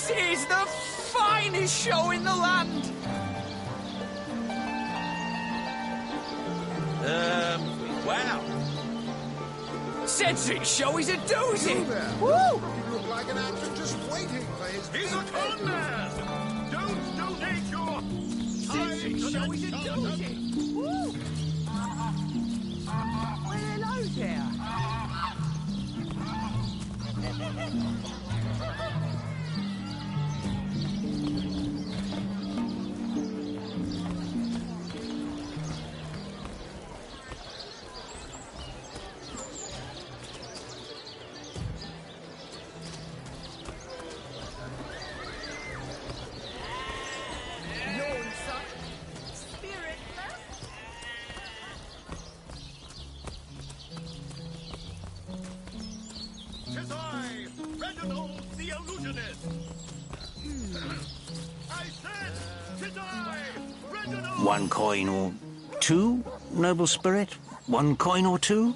This is the finest show in the land! Wow. Cedric's show is a doozy! Woo! You look like an actor just waiting for his... He's a con man! Don't donate your Cedric's time show to is a that doozy! Woo! Well, hello there. Tis I, Reginald the Illusionist! I said, tis I, Reginald! 1 coin or 2, noble spirit? 1 coin or 2?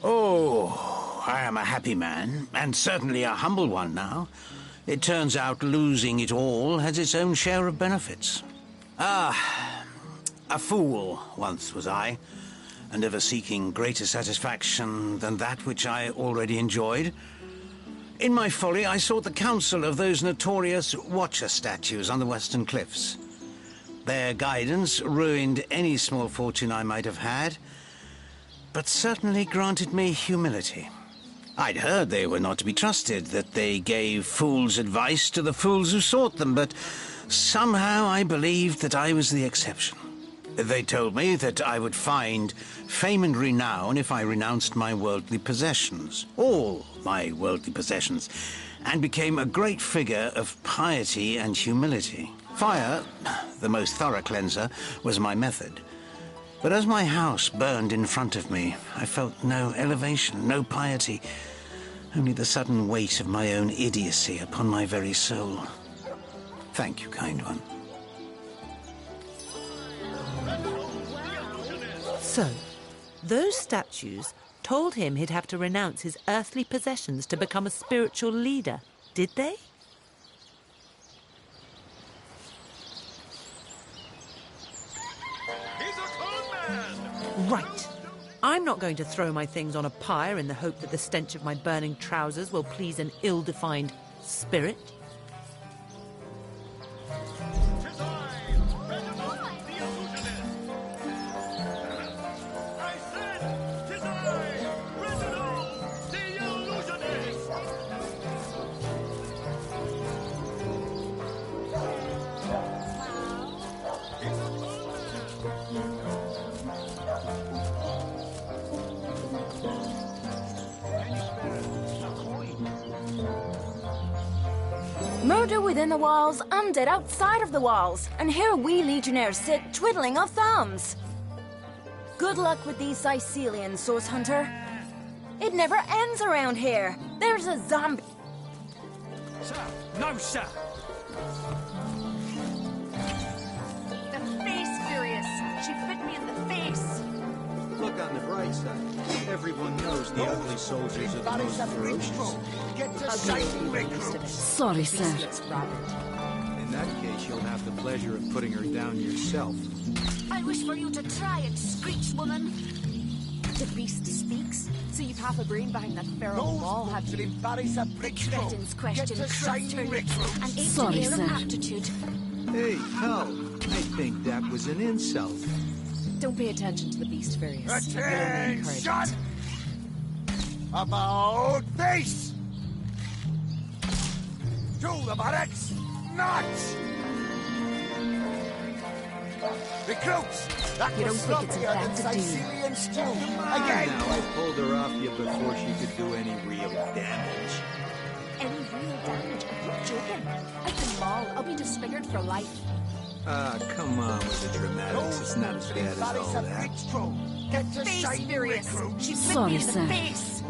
Oh, I am a happy man, and certainly a humble one now. It turns out losing it all has its own share of benefits. Ah, a fool once was I, and ever seeking greater satisfaction than that which I already enjoyed. In my folly, I sought the counsel of those notorious Watcher statues on the western cliffs. Their guidance ruined any small fortune I might have had, but certainly granted me humility. I'd heard they were not to be trusted, that they gave fools advice to the fools who sought them, but somehow I believed that I was the exception. They told me that I would find fame and renown if I renounced my worldly possessions, all my worldly possessions, and became a great figure of piety and humility. Fire, the most thorough cleanser, was my method. But as my house burned in front of me, I felt no elevation, no piety, only the sudden weight of my own idiocy upon my very soul. Thank you, kind one. So, those statues told him he'd have to renounce his earthly possessions to become a spiritual leader, did they? He's a con man! Right. I'm not going to throw my things on a pyre in the hope that the stench of my burning trousers will please an ill-defined spirit. Tis I, Reginald the Illusionist! I said, tis I, Reginald the Illusionist! He's a con Murder within the walls, undead outside of the walls, and here we legionnaires sit twiddling our thumbs. Good luck with these Sicilians, Source Hunter. It never ends around here. There's a zombie. Sir, no, sir. The face furious. She bit me in the face. Look on the bright side. Everyone knows the ugly soldiers are the most ferocious. Get to sighting recruits. Sorry, sir. In that case, you'll have the pleasure of putting her down yourself. I wish for you to try and screech, woman. The beast speaks, so you've half a brain behind that feral wall, have you? Betton's question crushed her lips and ate an air of aptitude. Hey, hell, I think that was an insult. Don't pay attention to the beast, Furious. Attention! About face! To the barracks! Not! Recruits! That You was don't think it's sloppier than infected, do you? Sicilian stew. Now, Again! I pulled her off you before she could do any real damage. Any real damage? Are you joking? At the mall, I'll be disfigured for life. Ah, come on with the dramatics. It's not as bad as all that. Get to Face sighting Furious. recruits. She bit me in the face.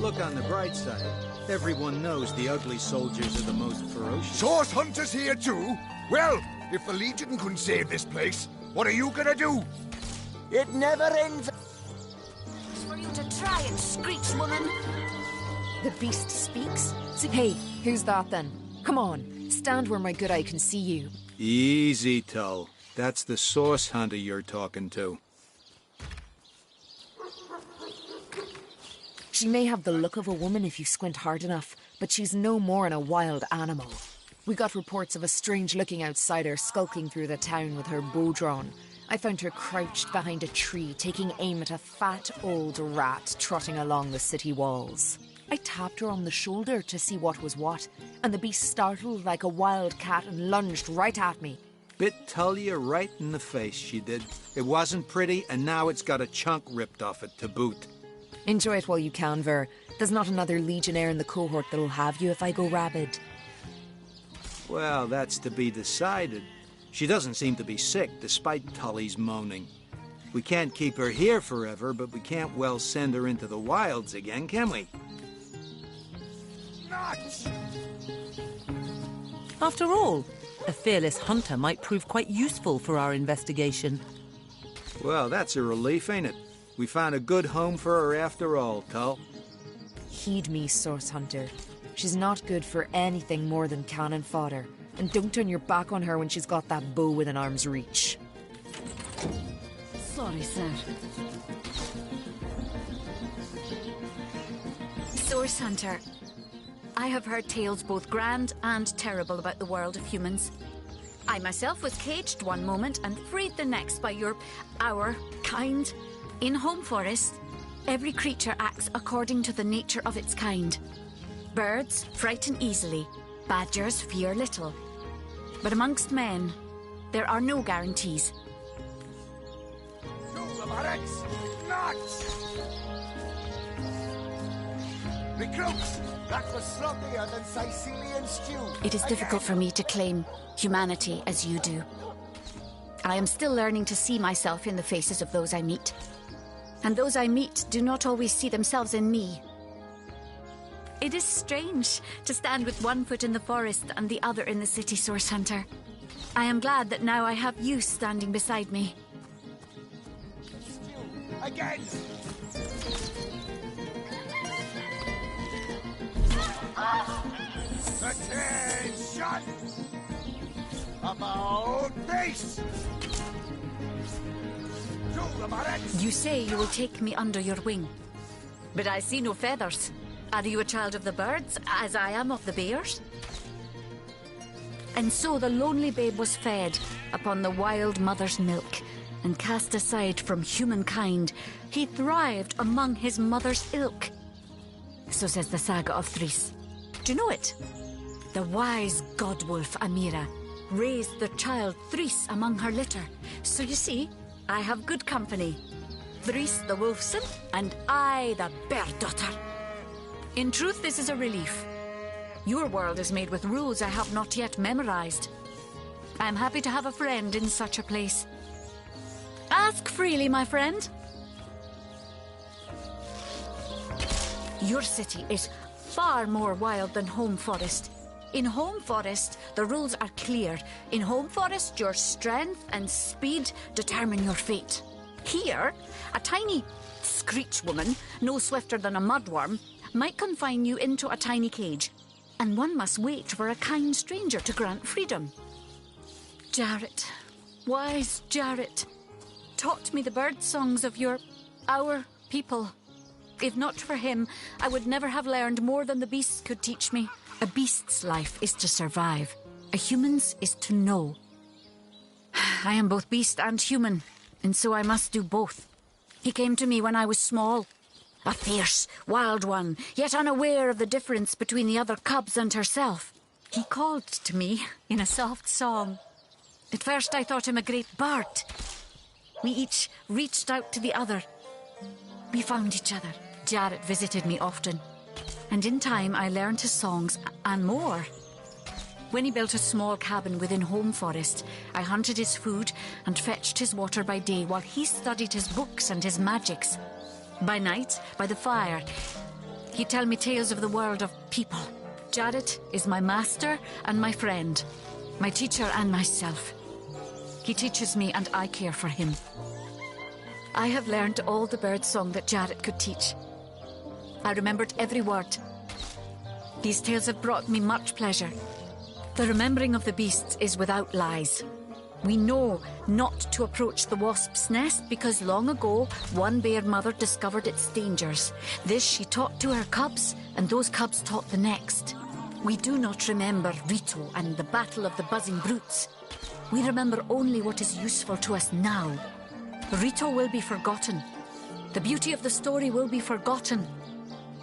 Look on the bright side. Everyone knows the ugly soldiers are the most ferocious. Source Hunter's here too? Well, if the Legion couldn't save this place, what are you gonna do? It never ends. For you to try and screech, woman. The beast speaks? Hey, who's that then? Come on, stand where my good eye can see you. Easy, Tull. That's the source hunter you're talking to. She may have the look of a woman if you squint hard enough, but she's no more than a wild animal. We got reports of a strange-looking outsider skulking through the town with her bow drawn. I found her crouched behind a tree, taking aim at a fat old rat trotting along the city walls. I tapped her on the shoulder to see what was what, and the beast startled like a wild cat and lunged right at me. Bit Tullia right in the face, she did. It wasn't pretty, and now it's got a chunk ripped off it to boot. Enjoy it while you can, Ver. There's not another legionnaire in the cohort that'll have you if I go rabid. Well, that's to be decided. She doesn't seem to be sick, despite Tully's moaning. We can't keep her here forever, but we can't well send her into the wilds again, can we? Nuts! After all, a fearless hunter might prove quite useful for our investigation. Well, that's a relief, ain't it? We found a good home for her after all, Tull. Heed me, Source Hunter. She's not good for anything more than cannon fodder. And don't turn your back on her when she's got that bow within arm's reach. Sorry, sir. Source Hunter. I have heard tales both grand and terrible about the world of humans. I myself was caged one moment and freed the next by our kind. In Home Forest, every creature acts according to the nature of its kind. Birds frighten easily, badgers fear little. But amongst men, there are no guarantees. To the barracks! Nuts! Recruits! That was sloppier than Sicilian stew. It is difficult for me to claim humanity as you do. I am still learning to see myself in the faces of those I meet. And those I meet do not always see themselves in me. It is strange to stand with one foot in the forest and the other in the city, Source Hunter. I am glad that now I have you standing beside me. Again! Attention! About face! To the barracks! You say you will take me under your wing. But I see no feathers. Are you a child of the birds, as I am of the bears? And so the lonely babe was fed upon the wild mother's milk, and cast aside from humankind, he thrived among his mother's ilk. So says the saga of Threes. Do you know it? The wise godwolf Amira raised the child Threes among her litter. So you see, I have good company. Threes the wolfson, and I the bear daughter. In truth, this is a relief. Your world is made with rules I have not yet memorized. I am happy to have a friend in such a place. Ask freely, my friend. Your city is far more wild than Home Forest. In Home Forest, the rules are clear. In Home Forest, your strength and speed determine your fate. Here, a tiny screech woman, no swifter than a mudworm, might confine you into a tiny cage, and one must wait for a kind stranger to grant freedom. Jarrett, wise Jarrett, taught me the bird songs of our people. If not for him, I would never have learned more than the beasts could teach me. A beast's life is to survive. A human's is to know. I am both beast and human, and so I must do both. He came to me when I was small. A fierce, wild one, yet unaware of the difference between the other cubs and herself. He called to me in a soft song. At first I thought him a great bird. We each reached out to the other. We found each other. Jarrett visited me often. And in time I learned his songs and more. When he built a small cabin within Home Forest, I hunted his food and fetched his water by day while he studied his books and his magics. By night, by the fire, he'd tell me tales of the world of people. Jarrett is my master and my friend, my teacher and myself. He teaches me and I care for him. I have learned all the bird song that Jarrett could teach. I remembered every word. These tales have brought me much pleasure. The remembering of the beasts is without lies. We know not to approach the wasp's nest because long ago one bear mother discovered its dangers. This she taught to her cubs, and those cubs taught the next. We do not remember Rito and the battle of the buzzing brutes. We remember only what is useful to us now. Rito will be forgotten. The beauty of the story will be forgotten.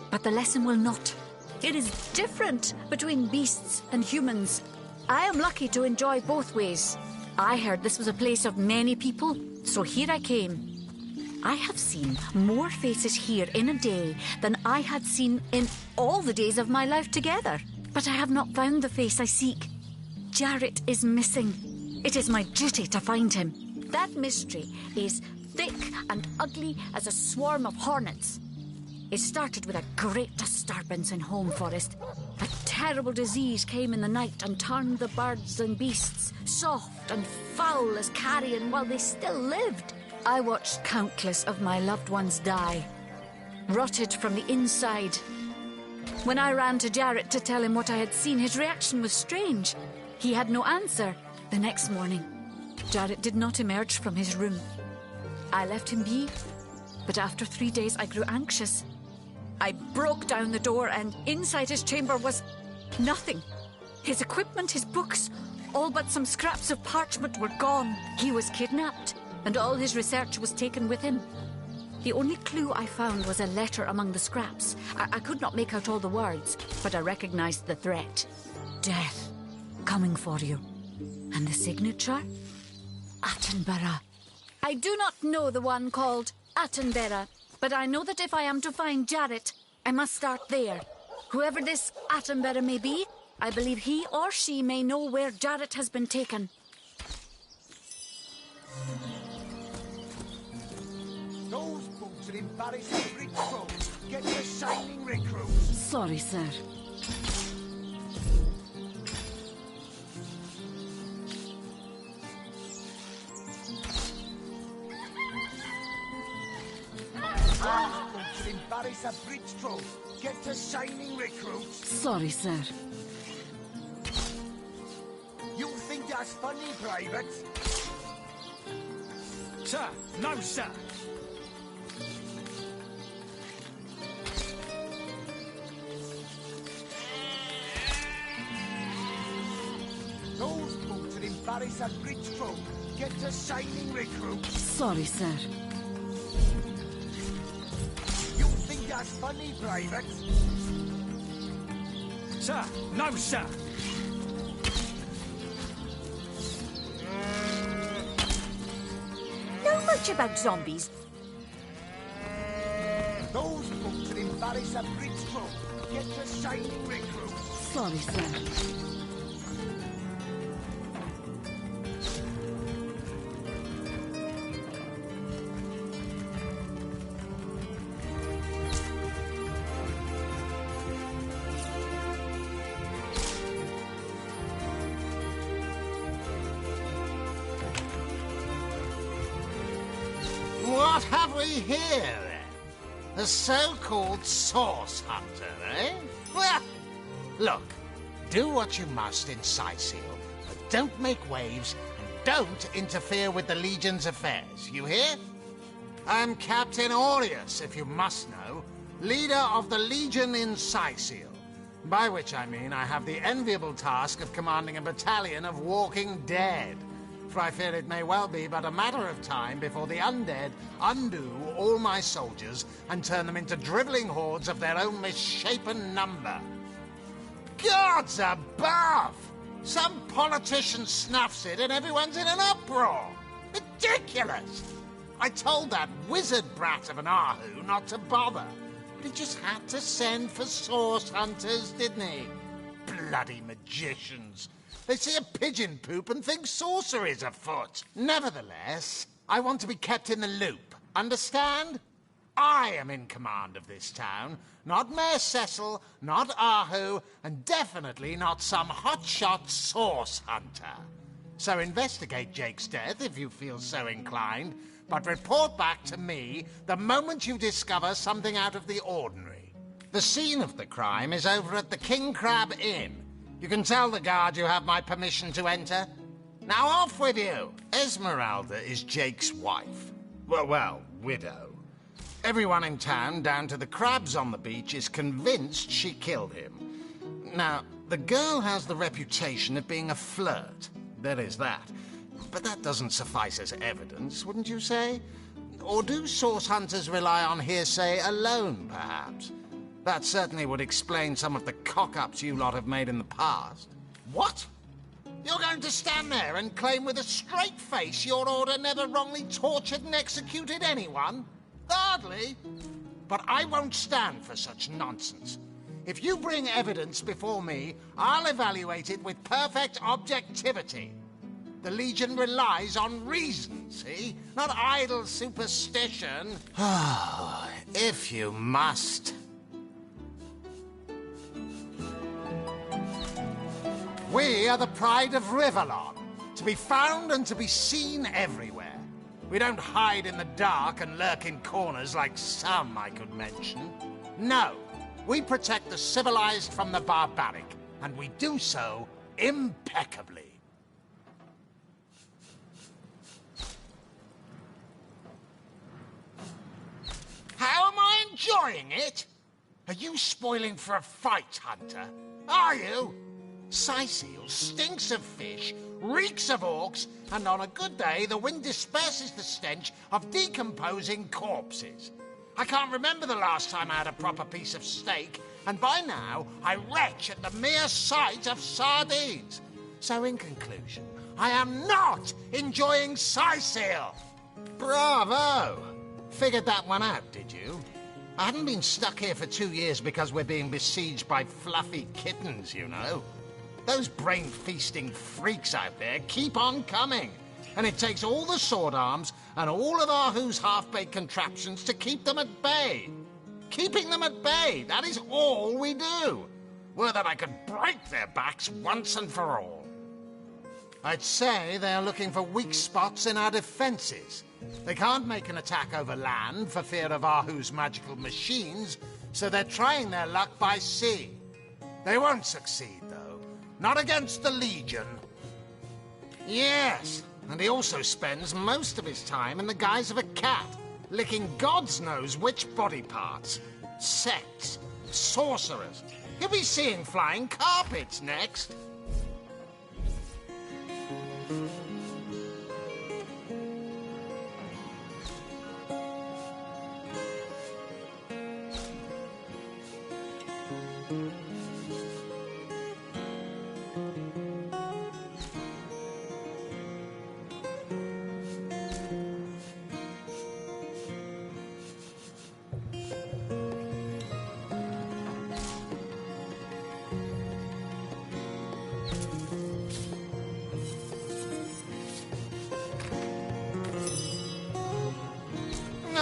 But the lesson will not. It is different between beasts and humans. I am lucky to enjoy both ways. I heard this was a place of many people, so here I came. I have seen more faces here in a day than I had seen in all the days of my life together. But I have not found the face I seek. Jarrett is missing. It is my duty to find him. That mystery is thick and ugly as a swarm of hornets. It started with a great disturbance in Home Forest. A terrible disease came in the night and turned the birds and beasts soft and foul as carrion while they still lived. I watched countless of my loved ones die, rotted from the inside. When I ran to Jarrett to tell him what I had seen, his reaction was strange. He had no answer. The next morning, Jarrett did not emerge from his room. I left him be, but after 3 days I grew anxious. I broke down the door, and inside his chamber was nothing. His equipment, his books, all but some scraps of parchment were gone. He was kidnapped, and all his research was taken with him. The only clue I found was a letter among the scraps. I could not make out all the words, but I recognized the threat. Death, coming for you. And the signature? Attenborough. I do not know the one called Attenborough, but I know that if I am to find Jarrett, I must start there. Whoever this Attenborough may be, I believe he or she may know where Jarrett has been taken. Those boots are embarrassing rich folks. Get the shining recruits. Sorry, sir. Those boots are embarrass a bridge troll. Get the shining recruits. Sorry, sir. You think that's funny, Private? Sir, no, sir. Those boots are embarrass a bridge troll. Get the shining recruits. Sorry, sir. You think that's funny, Private? Sir, no, sir. Know much about zombies? Those boots are embarrass a bridge troll. Get the shining recruits. Sorry, sir. What have we here, then? The so-called source hunter, eh? Well, look, do what you must in Sightseal, but don't make waves and don't interfere with the Legion's affairs, you hear? I'm Captain Aureus, if you must know, leader of the Legion in Sightseal, by which I mean I have the enviable task of commanding a battalion of walking dead. For I fear it may well be but a matter of time before the undead undo all my soldiers and turn them into drivelling hordes of their own misshapen number. Gods above! Some politician snuffs it and everyone's in an uproar. Ridiculous! I told that wizard brat of an Ahu not to bother, but he just had to send for source hunters, didn't he? Bloody magicians! They see a pigeon poop and think sorcery's afoot. Nevertheless, I want to be kept in the loop. Understand? I am in command of this town, not Mayor Cecil, not Ahu, and definitely not some hotshot source hunter. So investigate Jake's death if you feel so inclined, but report back to me the moment you discover something out of the ordinary. The scene of the crime is over at the King Crab Inn. You can tell the guard you have my permission to enter. Now off with you! Esmeralda is Jake's wife. Well, widow. Everyone in town, down to the crabs on the beach, is convinced she killed him. Now, the girl has the reputation of being a flirt. There is that. But that doesn't suffice as evidence, wouldn't you say? Or do source hunters rely on hearsay alone, perhaps? That certainly would explain some of the cock-ups you lot have made in the past. What? You're going to stand there and claim with a straight face your order never wrongly tortured and executed anyone? Hardly. But I won't stand for such nonsense. If you bring evidence before me, I'll evaluate it with perfect objectivity. The Legion relies on reason, see? Not idle superstition. If you must. We are the pride of Rivalon, to be found and to be seen everywhere. We don't hide in the dark and lurk in corners like some I could mention. No, we protect the civilized from the barbaric, and we do so impeccably. How am I enjoying it? Are you spoiling for a fight, Hunter? Are you? Scythiel stinks of fish, reeks of orcs, and on a good day the wind disperses the stench of decomposing corpses. I can't remember the last time I had a proper piece of steak, and by now I retch at the mere sight of sardines. So in conclusion, I am not enjoying Scythiel. Bravo! Figured that one out, did you? I haven't been stuck here for 2 years because we're being besieged by fluffy kittens, you know. Those brain-feasting freaks out there keep on coming. And it takes all the sword arms and all of Ahu's half-baked contraptions to keep them at bay. Keeping them at bay, that is all we do. Were that I could break their backs once and for all. I'd say they're looking for weak spots in our defenses. They can't make an attack over land for fear of Ahu's magical machines, so they're trying their luck by sea. They won't succeed, though. Not against the Legion. Yes, and he also spends most of his time in the guise of a cat, licking God's knows which body parts. Sects, sorcerers. He'll be seeing flying carpets next.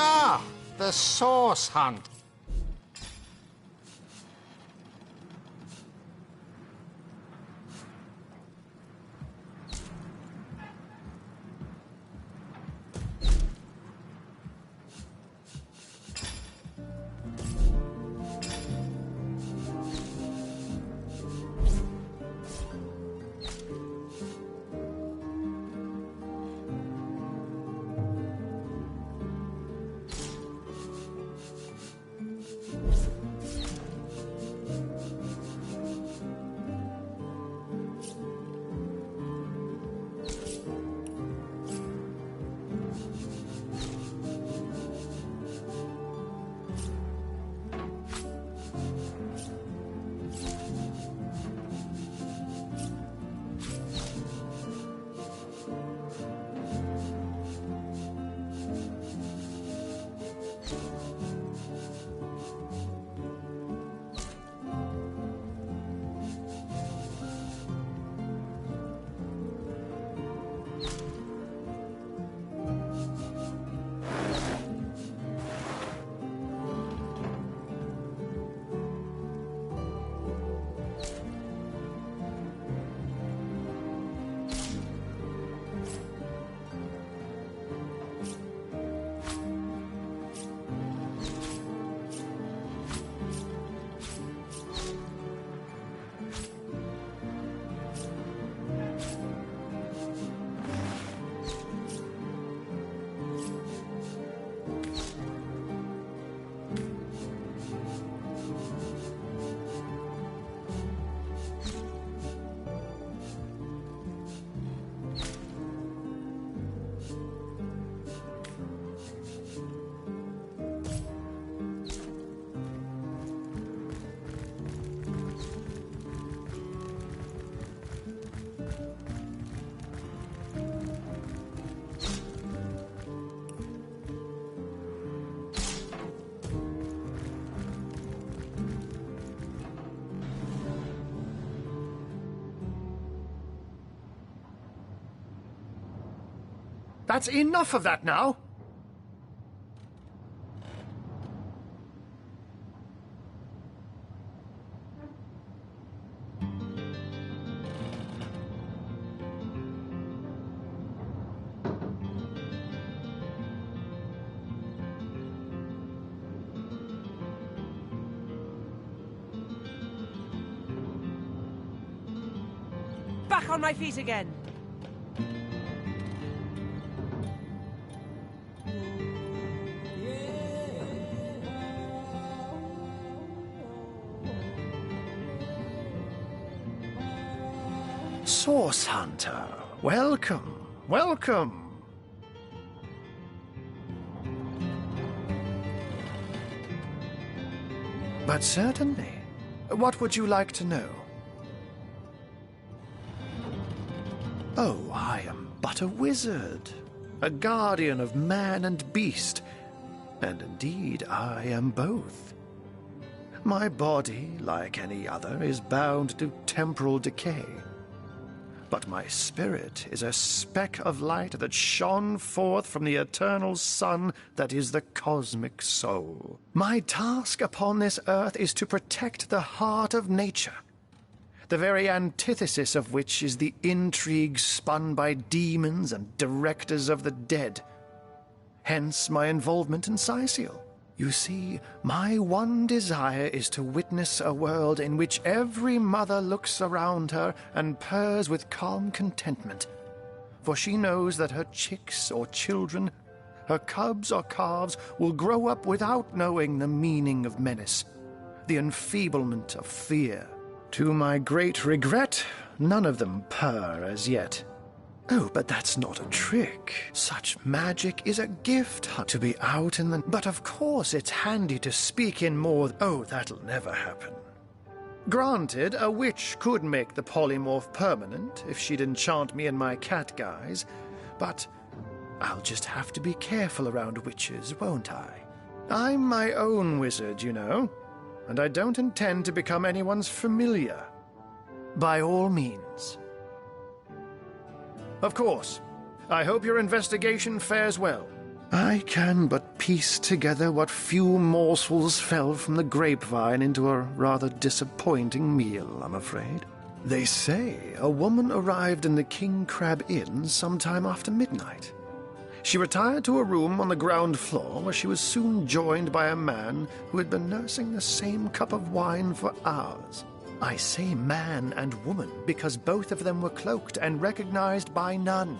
Ah, the source hunt. That's enough of that now! Back on my feet again. Source Hunter, welcome, welcome. But certainly. What would you like to know? Oh, I am but a wizard, a guardian of man and beast, and indeed I am both. My body, like any other, is bound to temporal decay. But my spirit is a speck of light that shone forth from the eternal sun that is the cosmic soul. My task upon this earth is to protect the heart of nature, the very antithesis of which is the intrigue spun by demons and directors of the dead. Hence my involvement in Sicil. You see, my one desire is to witness a world in which every mother looks around her and purrs with calm contentment, for she knows that her chicks or children, her cubs or calves, will grow up without knowing the meaning of menace, the enfeeblement of fear. To my great regret, none of them purr as yet. Oh, but that's not a trick. Such magic is a gift to be out in the... But of course it's handy to speak in more... Oh, that'll never happen. Granted, a witch could make the polymorph permanent if she'd enchant me in my cat guise, but I'll just have to be careful around witches, won't I? I'm my own wizard, you know, and I don't intend to become anyone's familiar. By all means. Of course. I hope your investigation fares well. I can but piece together what few morsels fell from the grapevine into a rather disappointing meal, I'm afraid. They say a woman arrived in the King Crab Inn sometime after midnight. She retired to a room on the ground floor where she was soon joined by a man who had been nursing the same cup of wine for hours. I say man and woman because both of them were cloaked and recognized by none.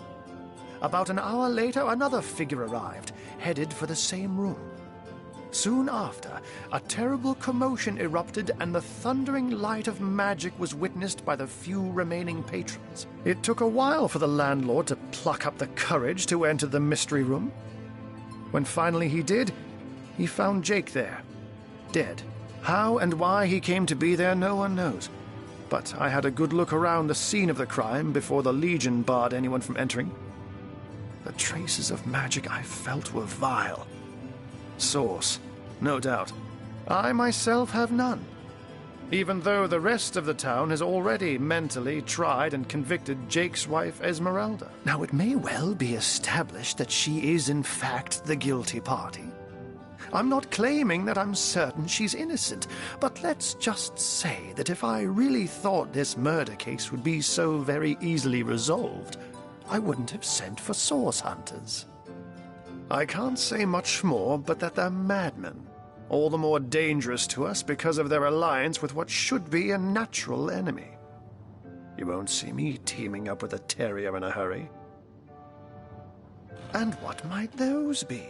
About an hour later, another figure arrived, headed for the same room. Soon after, a terrible commotion erupted and the thundering light of magic was witnessed by the few remaining patrons. It took a while for the landlord to pluck up the courage to enter the mystery room. When finally he did, he found Jake there, dead. How and why he came to be there, no one knows. But I had a good look around the scene of the crime before the Legion barred anyone from entering. The traces of magic I felt were vile. Source, no doubt. I myself have none, even though the rest of the town has already mentally tried and convicted Jake's wife Esmeralda. Now, it may well be established that she is in fact the guilty party. I'm not claiming that I'm certain she's innocent, but let's just say that if I really thought this murder case would be so very easily resolved, I wouldn't have sent for source hunters. I can't say much more but that they're madmen, all the more dangerous to us because of their alliance with what should be a natural enemy. You won't see me teaming up with a terrier in a hurry. And what might those be?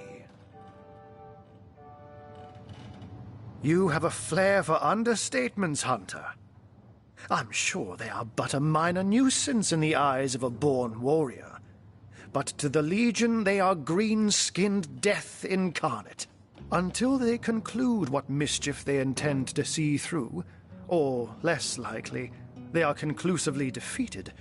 You have a flair for understatements, Hunter. I'm sure they are but a minor nuisance in the eyes of a born warrior, but to the Legion they are green-skinned death incarnate. Until they conclude what mischief they intend to see through, or, less likely, they are conclusively defeated,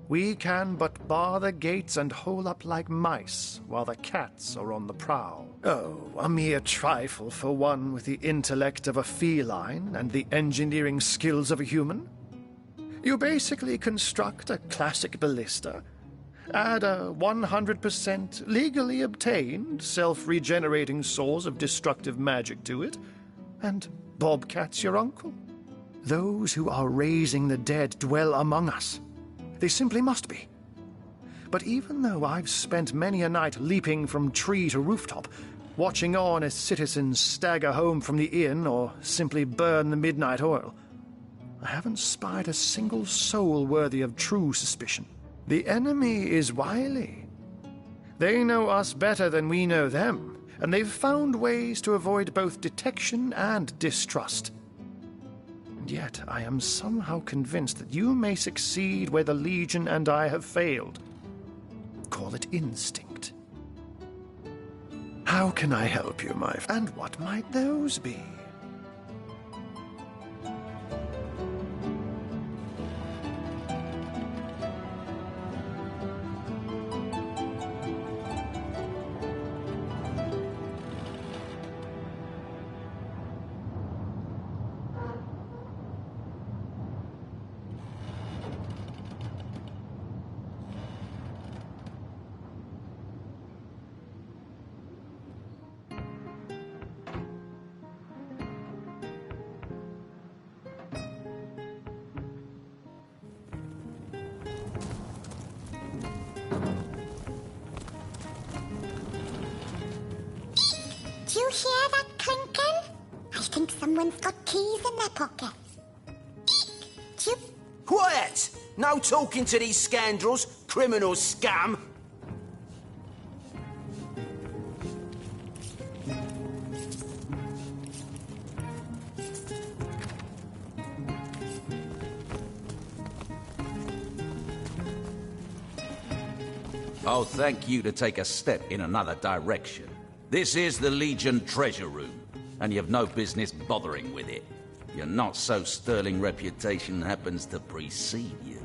we can but bar the gates and hole up like mice while the cats are on the prowl. Oh, a mere trifle for one with the intellect of a feline and the engineering skills of a human. You basically construct a classic ballista, Add a 100% legally obtained self-regenerating source of destructive magic to it, and Bobcat's your uncle. Those who are raising the dead dwell among us. They simply must be. But even though I've spent many a night leaping from tree to rooftop, watching on as citizens stagger home from the inn or simply burn the midnight oil, I haven't spied a single soul worthy of true suspicion. The enemy is wily. They know us better than we know them, and they've found ways to avoid both detection and distrust. And yet I am somehow convinced that you may succeed where the Legion and I have failed. Call it instinct. How can I help you, my friend? And what might those be? Do you hear that clinking? I think someone's got keys in their pockets. Do you... Quiet! No talking to these scoundrels, criminal scum! I'll thank you to take a step in another direction. This is the Legion treasure room, and you've no business bothering with it. Your not-so-sterling reputation happens to precede you.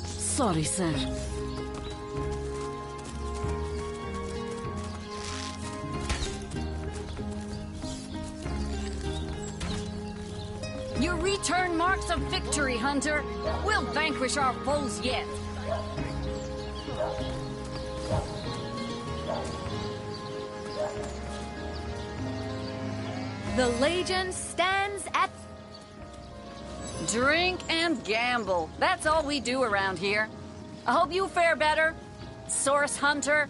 Sorry, sir. You return marks of victory, Hunter. We'll vanquish our foes yet. The Legion stands at... Drink and gamble. That's all we do around here. I hope you fare better, Source Hunter.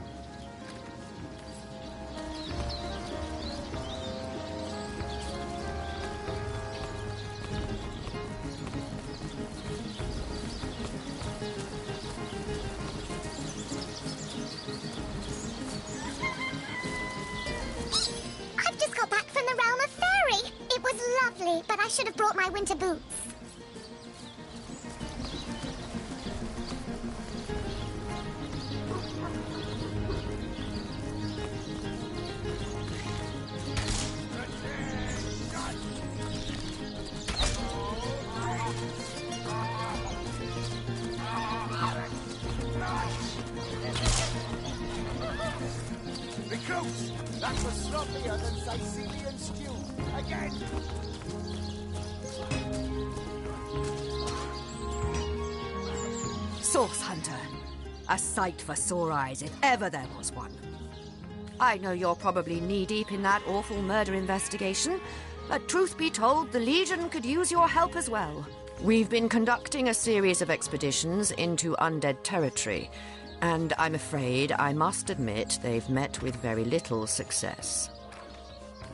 I've just got back from the realm of fairy. It was lovely, but I should have brought my winter boots. Recruits! That was sloppier than Sicilian stew. Again! Source Hunter. A sight for sore eyes, if ever there was one. I know you're probably knee-deep in that awful murder investigation, but truth be told, the Legion could use your help as well. We've been conducting a series of expeditions into undead territory, and I'm afraid I must admit they've met with very little success.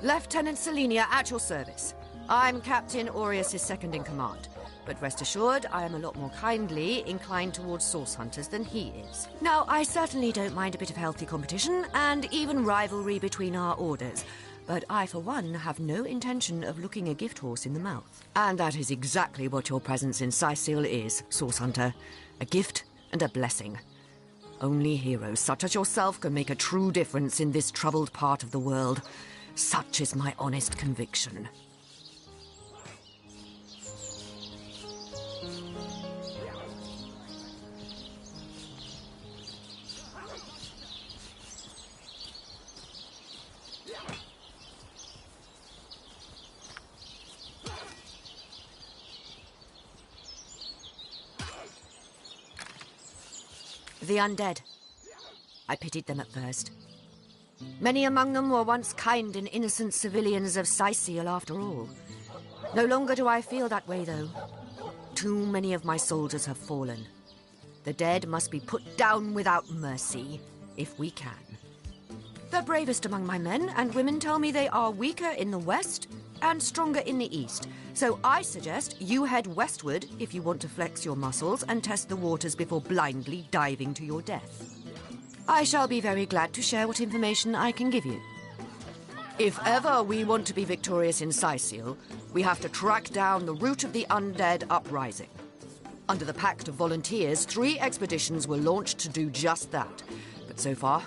Lieutenant Selenia, at your service. I'm Captain Aureus' second-in-command, but rest assured I am a lot more kindly inclined towards source hunters than he is. Now, I certainly don't mind a bit of healthy competition, and even rivalry between our orders, but I, for one, have no intention of looking a gift horse in the mouth. And that is exactly what your presence in Sicil is, source hunter. A gift and a blessing. Only heroes such as yourself can make a true difference in this troubled part of the world. Such is my honest conviction. the undead. I pitied them at first. Many among them were once kind and innocent civilians of Syceal, after all. No longer do I feel that way, though. Too many of my soldiers have fallen. The dead must be put down without mercy, if we can. The bravest among my men and women tell me they are weaker in the west and stronger in the east. So I suggest you head westward if you want to flex your muscles and test the waters before blindly diving to your death. I shall be very glad to share what information I can give you. If ever we want to be victorious in Syceal, we have to track down the root of the undead uprising. Under the Pact of Volunteers, 3 expeditions were launched to do just that. But so far,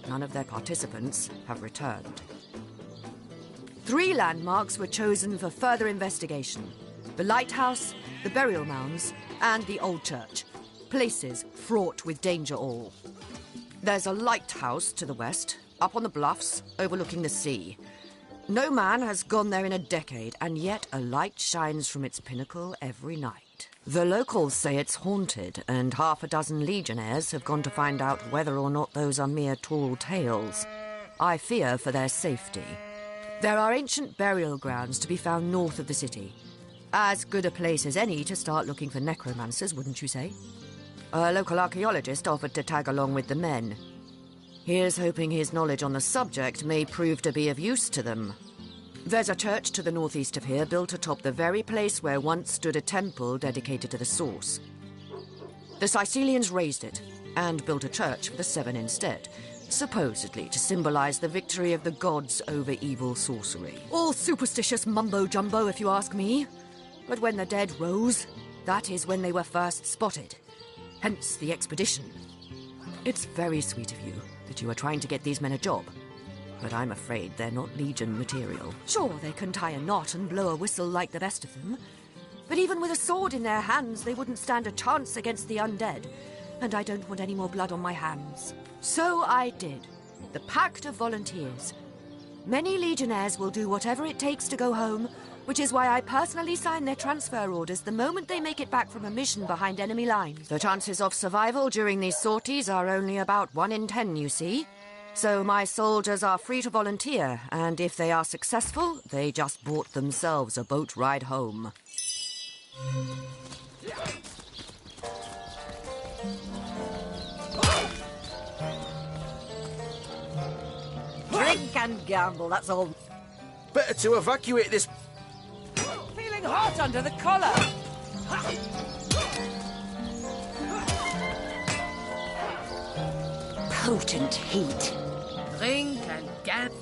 none of their participants have returned. 3 landmarks were chosen for further investigation: the lighthouse, the burial mounds, and the old church. Places fraught with danger all. There's a lighthouse to the west, up on the bluffs, overlooking the sea. No man has gone there in a decade, and yet a light shines from its pinnacle every night. The locals say it's haunted, and half a dozen legionnaires have gone to find out whether or not those are mere tall tales. I fear for their safety. There are ancient burial grounds to be found north of the city. As good a place as any to start looking for necromancers, wouldn't you say? A local archaeologist offered to tag along with the men. Here's hoping his knowledge on the subject may prove to be of use to them. There's a church to the northeast of here, built atop the very place where once stood a temple dedicated to the source. The Sycelians razed it, and built a church for the 7 instead, supposedly to symbolize the victory of the gods over evil sorcery. All superstitious mumbo-jumbo, if you ask me. But when the dead rose, that is when they were first spotted. Hence the expedition. It's very sweet of you that you are trying to get these men a job. But I'm afraid they're not Legion material. Sure, they can tie a knot and blow a whistle like the best of them. But even with a sword in their hands, they wouldn't stand a chance against the undead. And I don't want any more blood on my hands. So I did. The Pact of Volunteers. Many Legionnaires will do whatever it takes to go home, which is why I personally sign their transfer orders the moment they make it back from a mission behind enemy lines. The chances of survival during these sorties are only about 1 in 10, you see. So my soldiers are free to volunteer, and if they are successful, they just bought themselves a boat ride home. Drink and gamble, that's all. Better to evacuate this. Feeling hot under the collar. Potent heat. Drink and gamble.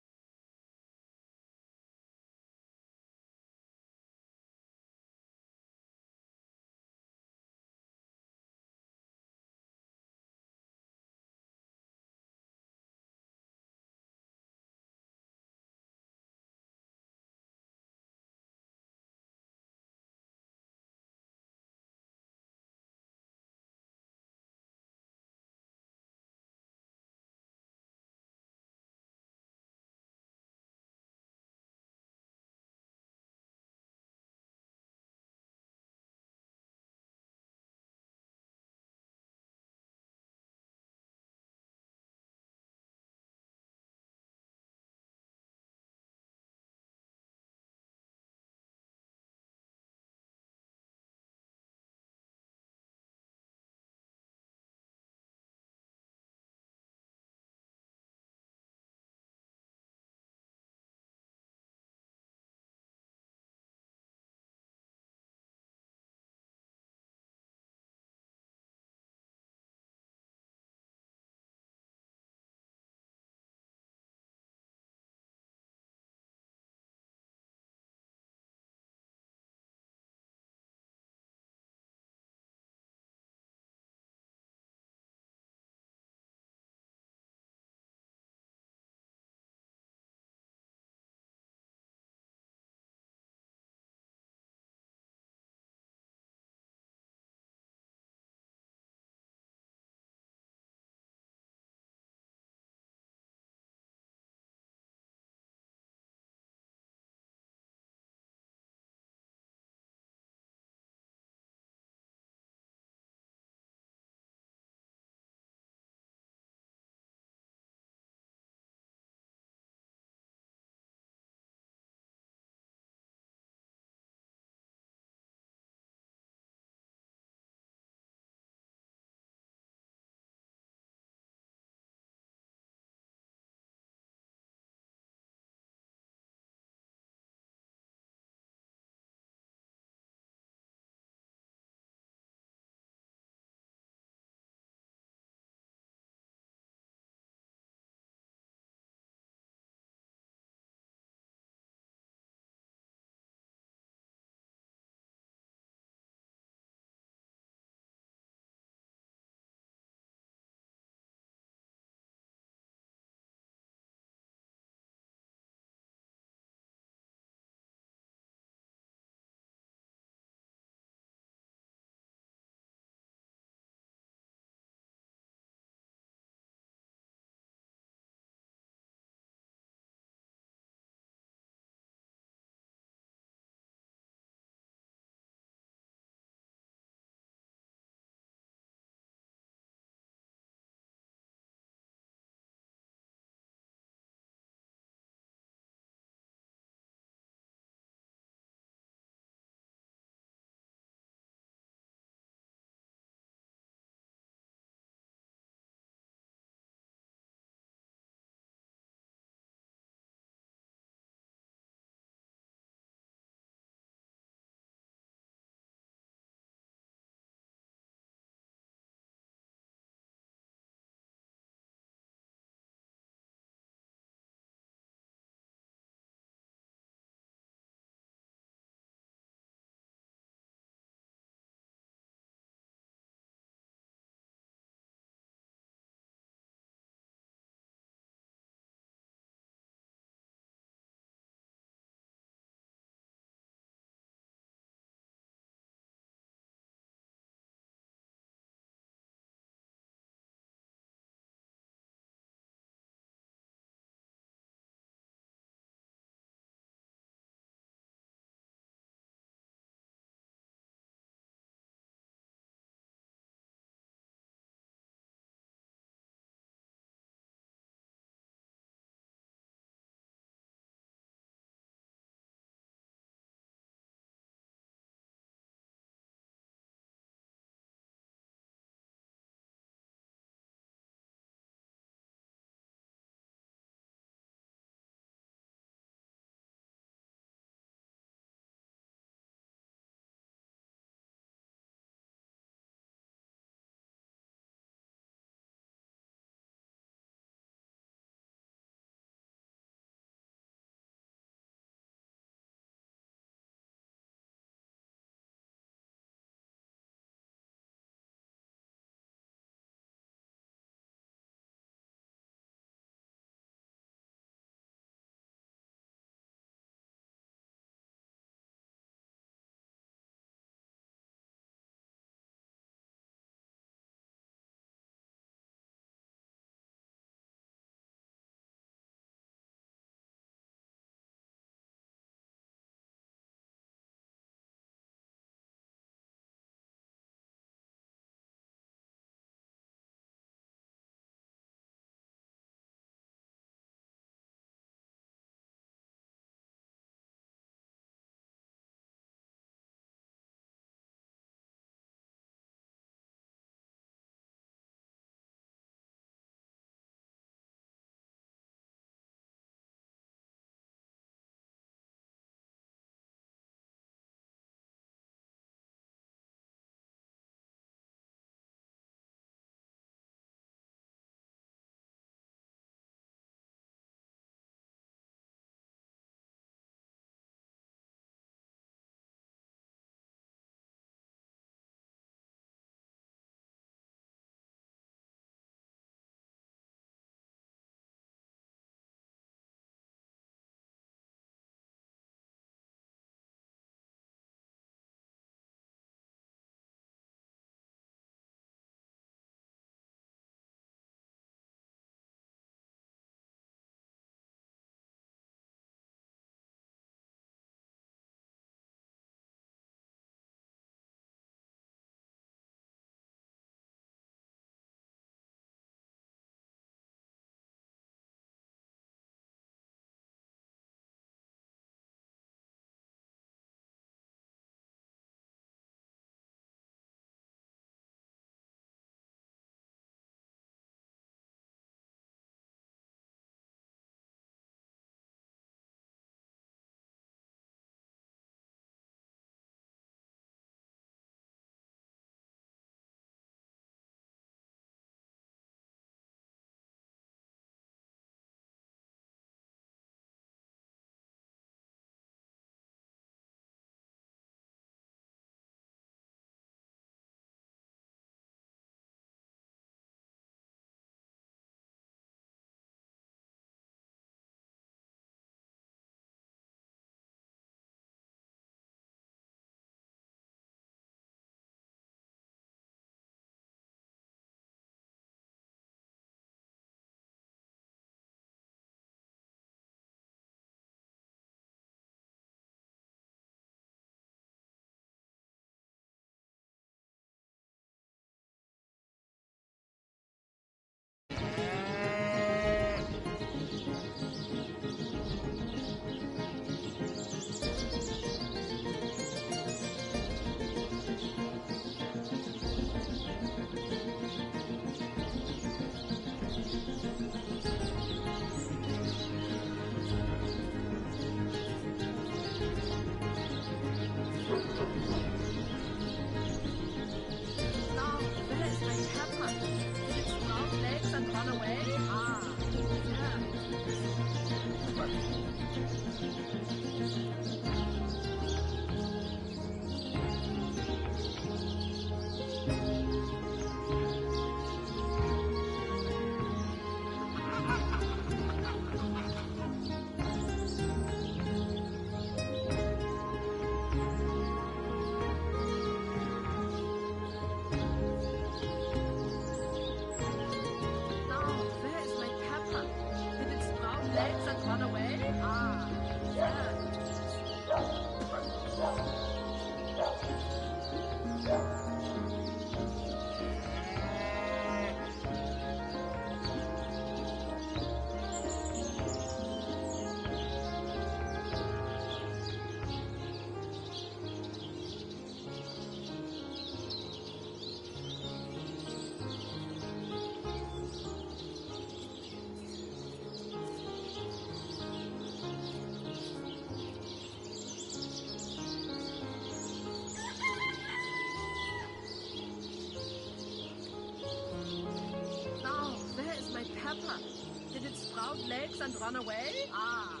sprout legs and run away? Ah,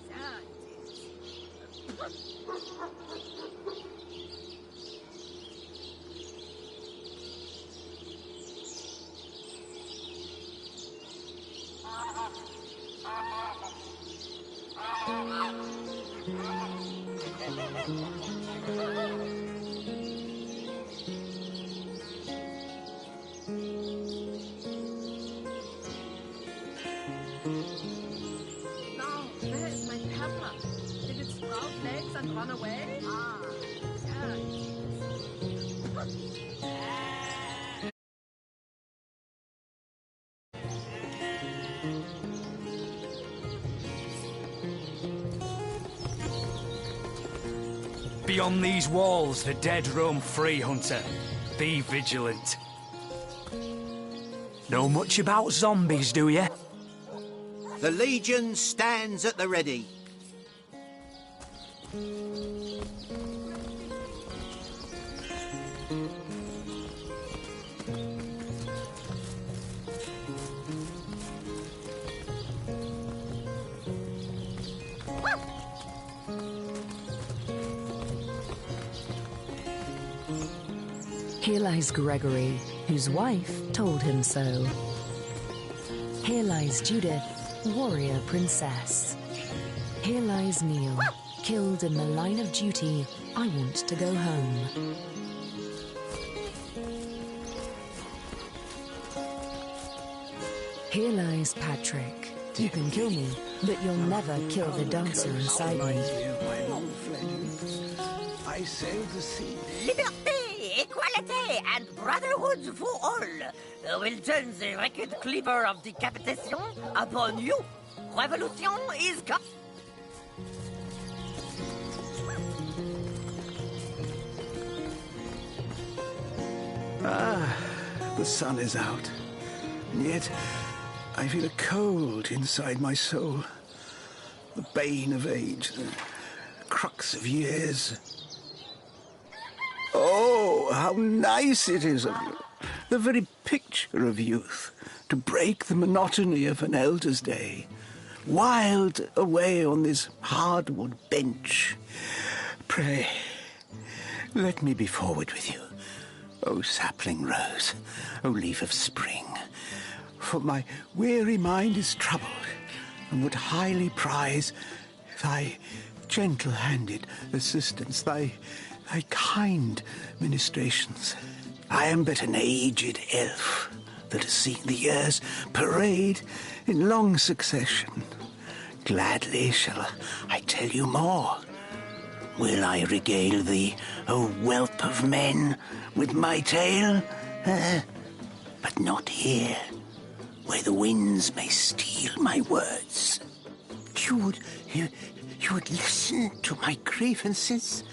there it is. Now, where is my pepper? Did it sprout legs and run away? Ah, there it is. Beyond these walls, the dead roam free, Hunter. Be vigilant. Know much about zombies, do you? The Legion stands at the ready. Here lies Gregory, whose wife told him so. Here lies Judith, warrior princess. Here lies Neil, killed in the line of duty. I want to go home. Here lies Patrick. You can kill me, but you'll never kill the dancer inside me. I sailed the sea. Liberté, equality, and brotherhood for all will turn the record clipper of decapitation upon you. Revolution is come. Ah, the sun is out. And yet, I feel a cold inside my soul. The bane of age, the crux of years. Oh, how nice it is of you. The very picture of youth, to break the monotony of an elder's day. Wild away on this hardwood bench. Pray, let me be forward with you. O sapling rose, O leaf of spring. For my weary mind is troubled, and would highly prize thy gentle-handed assistance, thy kind ministrations. I am but an aged elf that has seen the years parade in long succession. Gladly shall I tell you more. Will I regale thee, O whelp of men, with my tale? But not here, where the winds may steal my words. You would listen to my grievances,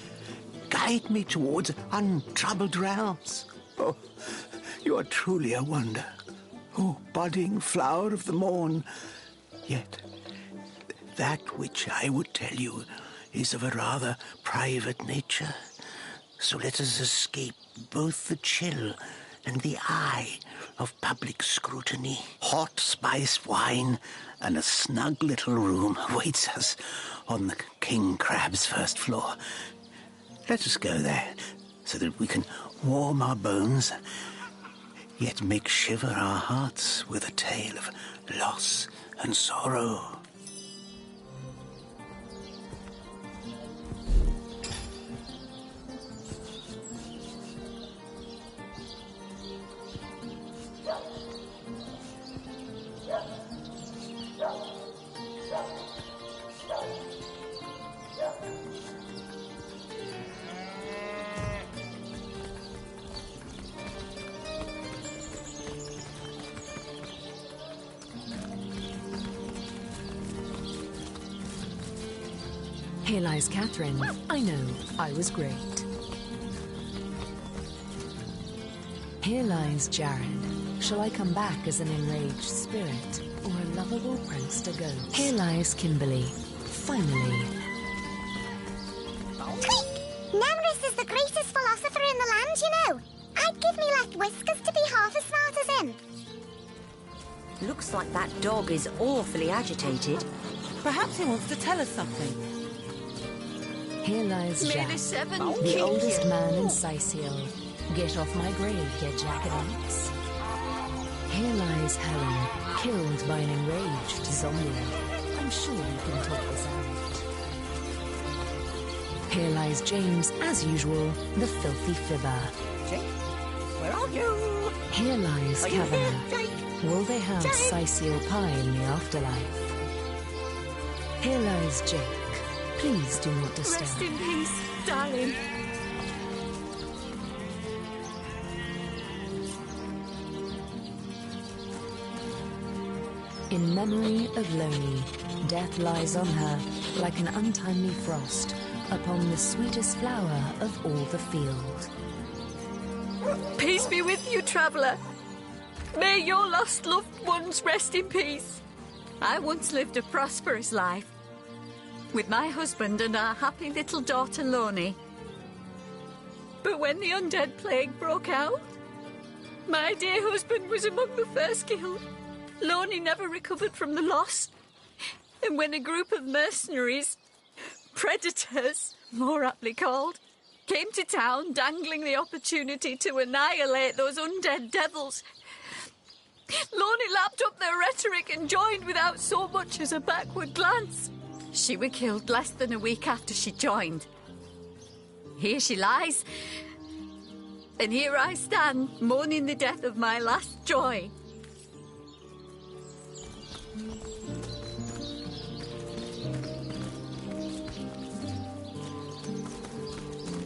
guide me towards untroubled realms. Oh, you are truly a wonder, oh budding flower of the morn. Yet that which I would tell you is of a rather private nature. So let us escape both the chill and the eye of public scrutiny. Hot spiced wine and a snug little room awaits us on the King Crab's first floor. Let us go there, so that we can warm our bones, yet make shiver our hearts with a tale of loss and sorrow. Here lies Catherine. I know, I was great. Here lies Jared. Shall I come back as an enraged spirit, or a lovable prankster ghost? Here lies Kimberly. Finally. Quick! Nemrith is the greatest philosopher in the land, you know. I'd give me left whiskers to be half as smart as him. Looks like that dog is awfully agitated. Perhaps he wants to tell us something. Here lies May Jack, the seven the keep oldest you. man in Sicil. Get off my grave, you jackanapes. Here lies Helen, killed by an enraged zombie. I'm sure we can talk this out. Here lies James, as usual, the filthy fibber. Jake, where are you? Here lies Are you here, Kavanagh. Jake? Will they have Jake? Sicil pie in the afterlife? Here lies Jake. Please do not disturb. Rest in peace, darling. In memory of Loni, death lies on her like an untimely frost upon the sweetest flower of all the field. Peace be with you, traveller. May your lost loved ones rest in peace. I once lived a prosperous life with my husband and our happy little daughter, Loni. But when the undead plague broke out, my dear husband was among the first killed. Loni never recovered from the loss. And when a group of mercenaries, predators, more aptly called, came to town dangling the opportunity to annihilate those undead devils, Loni lapped up their rhetoric and joined without so much as a backward glance. She was killed less than a week after she joined. Here she lies, and here I stand, mourning the death of my last joy.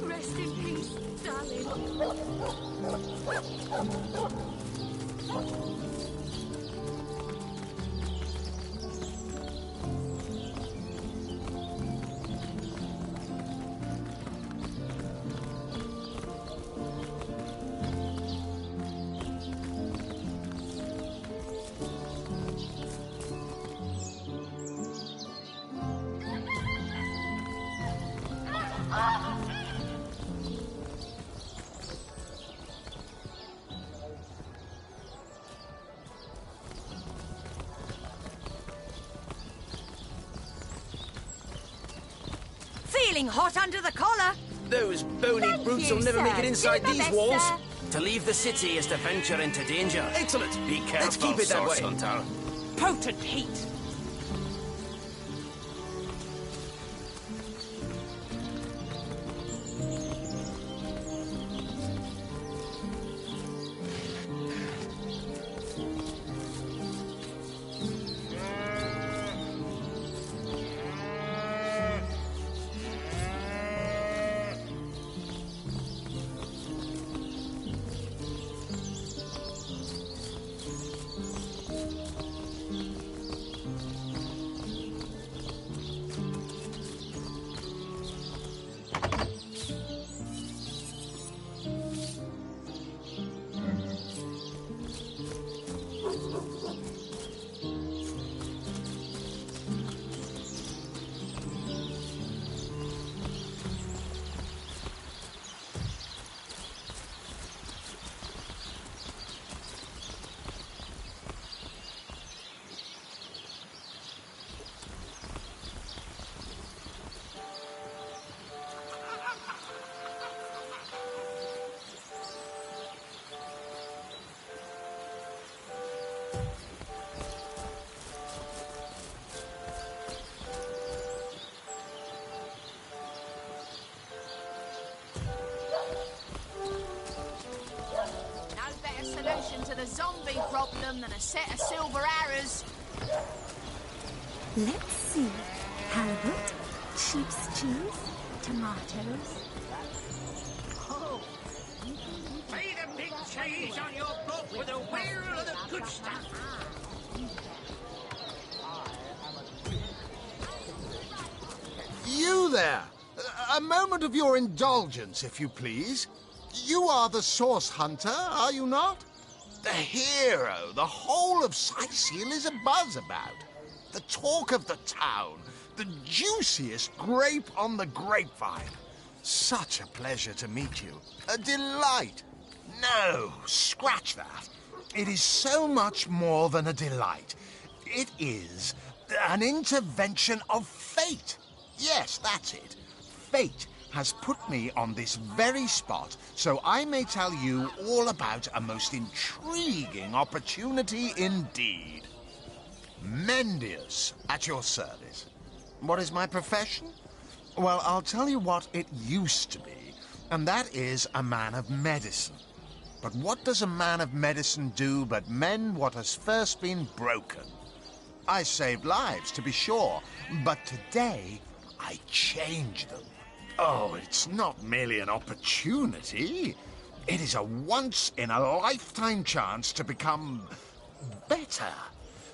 Rest in peace, darling. Feeling hot under the collar? Those bony brutes will never make it inside these walls. To leave the city is to venture into danger. Excellent. Be careful, Let's keep it that Source way. Hunter. Potent heat. Solution to the zombie problem than a set of silver arrows. Let's see. Halibut, sheep's cheese, tomatoes. Oh, feed a big cheese on your boat with a wheel of the good stuff. You there! A moment of your indulgence, if you please. You are the Source Hunter, are you not? The hero the whole of Sicil is abuzz about. The talk of the town. The juiciest grape on the grapevine. Such a pleasure to meet you. A delight. No, scratch that. It is so much more than a delight. It is an intervention of fate. Yes, that's it. Fate has put me on this very spot so I may tell you all about a most intriguing opportunity indeed. Mendius, at your service. What is my profession? Well, I'll tell you what it used to be, and that is a man of medicine. But what does a man of medicine do but mend what has first been broken? I saved lives, to be sure, but today I change them. Oh, it's not merely an opportunity. It is a once-in-a-lifetime chance to become better.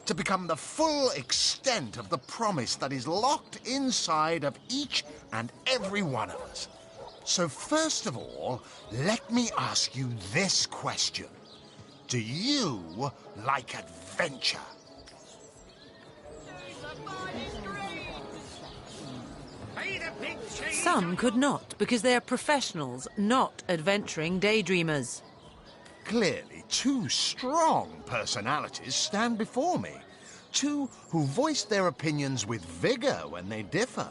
To become the full extent of the promise that is locked inside of each and every one of us. So first of all, let me ask you this question. Do you like adventure? Some could not, because they are professionals, not adventuring daydreamers. Clearly, two strong personalities stand before me. Two who voice their opinions with vigor when they differ.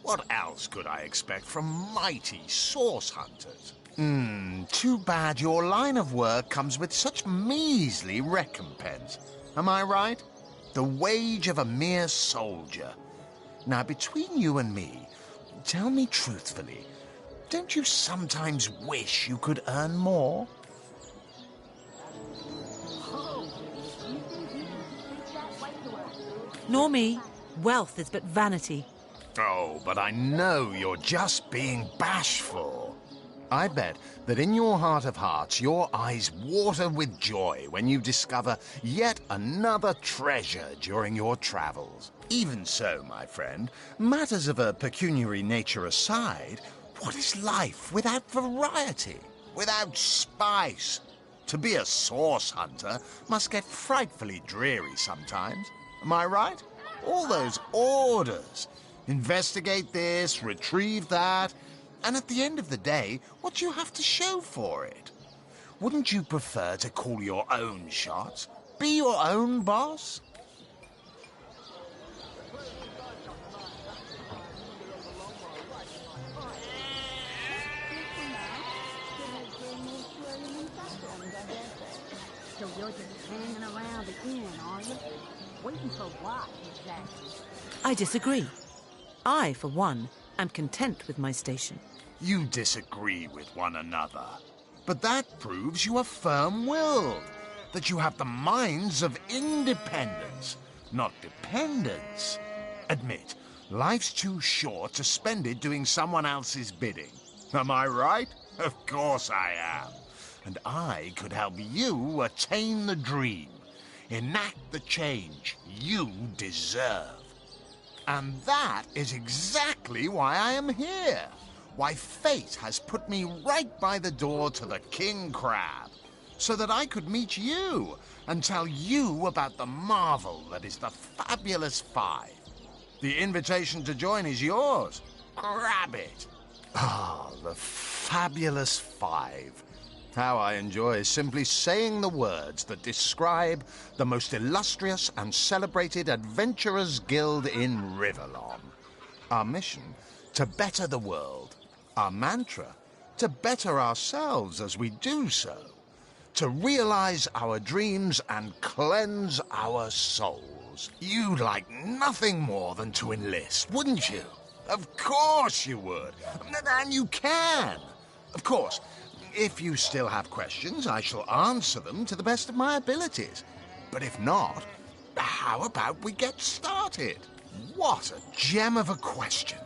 What else could I expect from mighty source hunters? Too bad your line of work comes with such measly recompense. Am I right? The wage of a mere soldier. Now, between you and me, tell me truthfully, don't you sometimes wish you could earn more? Nor me. Wealth is but vanity. Oh, but I know you're just being bashful. I bet that in your heart of hearts, your eyes water with joy when you discover yet another treasure during your travels. Even so, my friend, matters of a pecuniary nature aside, what is life without variety, without spice? To be a source hunter must get frightfully dreary sometimes. Am I right? All those orders. Investigate this, retrieve that, and at the end of the day, what do you have to show for it? Wouldn't you prefer to call your own shots? Be your own boss? So you're just hanging around the inn, are you? Waiting for what, exactly? I disagree. I, for one, am content with my station. You disagree with one another. But that proves you are firm-willed, that you have the minds of independence, not dependence. Admit, life's too short to spend it doing someone else's bidding. Am I right? Of course I am. And I could help you attain the dream, enact the change you deserve. And that is exactly why I am here. Why fate has put me right by the door to the King Crab, so that I could meet you and tell you about the marvel that is the Fabulous Five. The invitation to join is yours. Grab it. Ah, the Fabulous Five. How I enjoy simply saying the words that describe the most illustrious and celebrated adventurers' guild in Riverlon. Our mission, to better the world. Our mantra, to better ourselves as we do so. To realize our dreams and cleanse our souls. You'd like nothing more than to enlist, wouldn't you? Of course you would. And you can. Of course. If you still have questions, I shall answer them to the best of my abilities. But if not, how about we get started? What a gem of a question.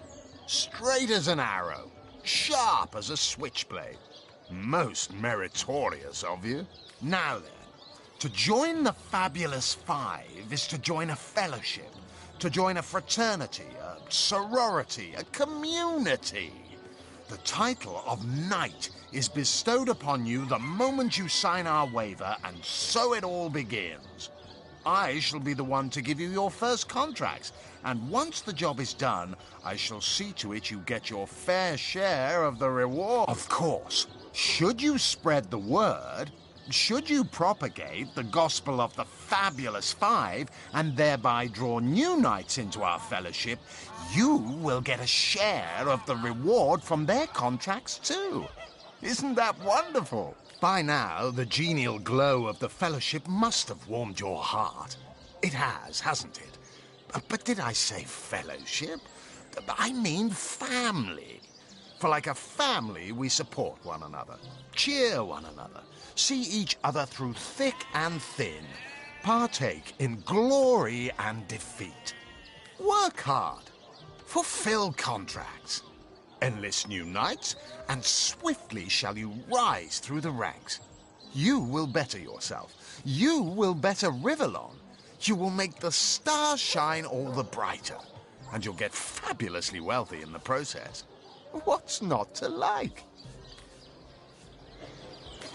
Straight as an arrow, sharp as a switchblade. Most meritorious of you. Now then, to join the Fabulous Five is to join a fellowship, to join a fraternity, a sorority, a community. The title of Knight is bestowed upon you the moment you sign our waiver, and so it all begins. I shall be the one to give you your first contracts, and once the job is done, I shall see to it you get your fair share of the reward. Of course, should you spread the word, should you propagate the gospel of the Fabulous Five and thereby draw new knights into our fellowship, you will get a share of the reward from their contracts too. Isn't that wonderful? By now, the genial glow of the fellowship must have warmed your heart. It has, hasn't it? But did I say fellowship? I mean family. For like a family, we support one another, cheer one another, see each other through thick and thin, partake in glory and defeat. Work hard, fulfill contracts, enlist new knights, and swiftly shall you rise through the ranks. You will better yourself. You will better Rivellon. You will make the stars shine all the brighter, and you'll get fabulously wealthy in the process. What's not to like?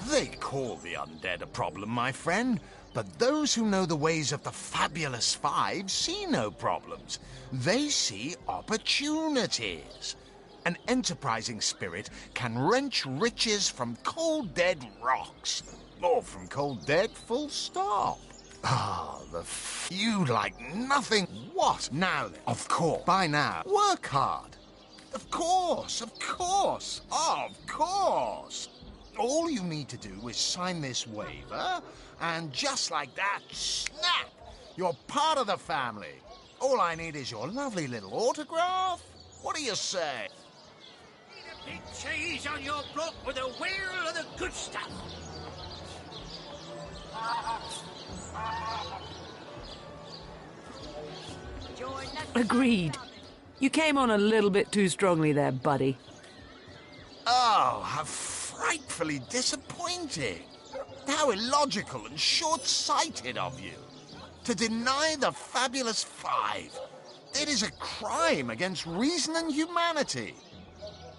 They call the undead a problem, my friend, but those who know the ways of the Fabulous Five see no problems. They see opportunities. An enterprising spirit can wrench riches from cold dead rocks, or from cold dead full stop. Ah, you like nothing. What now then? Of course, by now, work hard. Of course, of course, of course. All you need to do is sign this waiver, and just like that, snap! You're part of the family. All I need is your lovely little autograph. What do you say? Need a big cheese on your block with a wheel of the good stuff. Agreed. You came on a little bit too strongly there, buddy. Oh, how frightfully disappointing. How illogical and short-sighted of you. To deny the Fabulous Five. It is a crime against reason and humanity.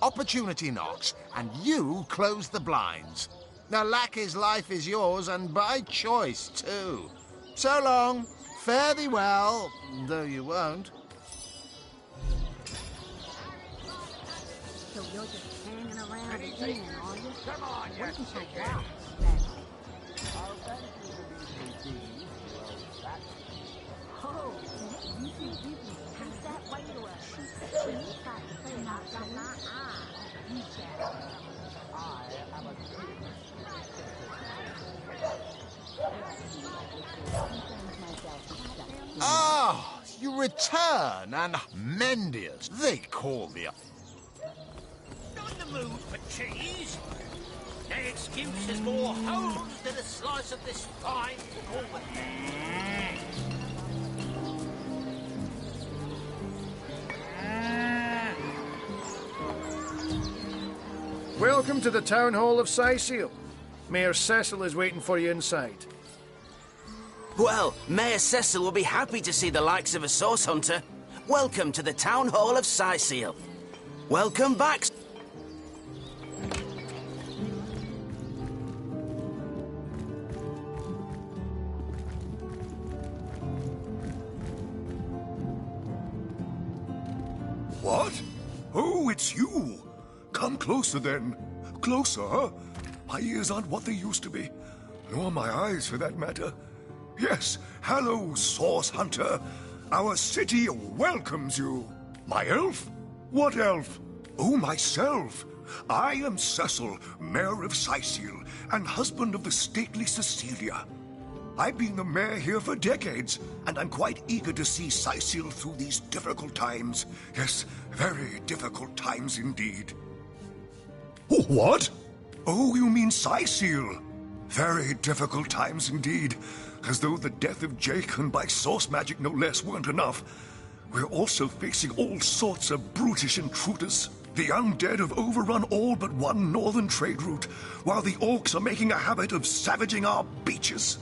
Opportunity knocks, and you close the blinds. Now, Lackey's life is yours, and by choice, too. So long. Fare thee well, though you won't. So you're just hanging around again, are you? Come on, you What can chicken. I out? Oh, you see, you can have that way to a sheep. When you try to play it outside my eye, you shall. I am a Ah, you return, and Mendius, they call the... Not in the mood for cheese. No excuse is more holes than a slice of this fine gourmet. Welcome to the Town Hall of Syceal. Mayor Cecil is waiting for you inside. Well, Mayor Cecil will be happy to see the likes of a source hunter. Welcome to the Town Hall of Syceal. Welcome back. What? Oh, it's you. Come closer, then. Closer. My ears aren't what they used to be. Nor my eyes, for that matter. Yes, hello, Source Hunter. Our city welcomes you. My elf? What elf? Oh, myself. I am Cecil, Mayor of Syceal, and husband of the stately Cecilia. I've been the mayor here for decades, and I'm quite eager to see Syceal through these difficult times. Yes, very difficult times indeed. Oh, what? Oh, you mean Syceal. Very difficult times indeed. As though the death of Jacon by source magic no less weren't enough. We're also facing all sorts of brutish intruders. The undead have overrun all but one northern trade route, while the orcs are making a habit of savaging our beaches.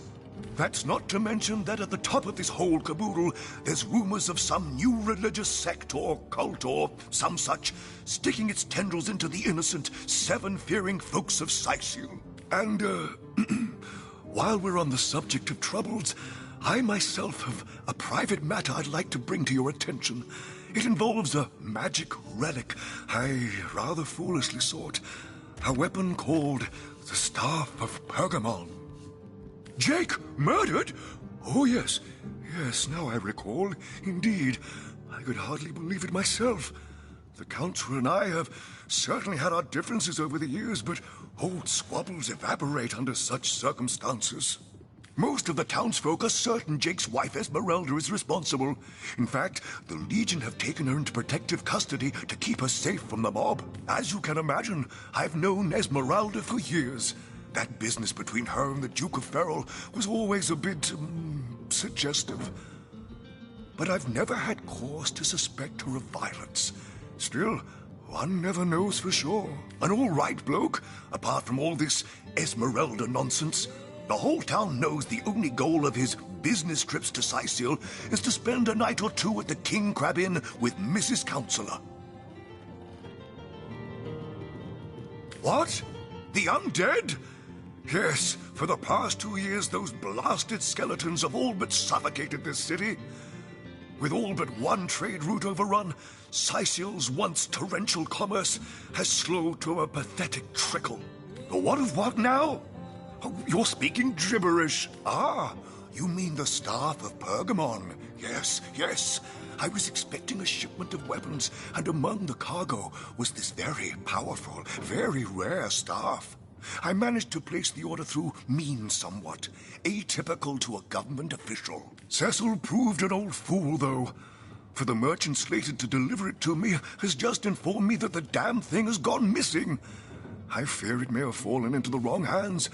That's not to mention that at the top of this whole caboodle, there's rumors of some new religious sect or cult or some such sticking its tendrils into the innocent, seven-fearing folks of Syceal. And, while we're on the subject of troubles, I myself have a private matter I'd like to bring to your attention. It involves a magic relic I rather foolishly sought. A weapon called the Staff of Pergamon. Jake murdered? Oh, yes. Yes, now I recall. Indeed. I could hardly believe it myself. The Council and I have certainly had our differences over the years, but old squabbles evaporate under such circumstances. Most of the townsfolk are certain Jake's wife Esmeralda is responsible. In fact, the Legion have taken her into protective custody to keep her safe from the mob. As you can imagine, I've known Esmeralda for years. That business between her and the Duke of Ferrol was always a bit suggestive. But I've never had cause to suspect her of violence. Still, one never knows for sure. An all-right bloke, apart from all this Esmeralda nonsense. The whole town knows the only goal of his business trips to Sicil is to spend a night or two at the King Crab Inn with Mrs. Counselor. What? The undead? Yes, for the past 2 years those blasted skeletons have all but suffocated this city. With all but one trade route overrun, Sicil's once torrential commerce has slowed to a pathetic trickle. What of what now? Oh, you're speaking gibberish. Ah, you mean the staff of Pergamon. Yes, yes. I was expecting a shipment of weapons, and among the cargo was this very powerful, very rare staff. I managed to place the order through means somewhat, atypical to a government official. Cecil proved an old fool, though. For the merchant slated to deliver it to me has just informed me that the damn thing has gone missing. I fear it may have fallen into the wrong hands,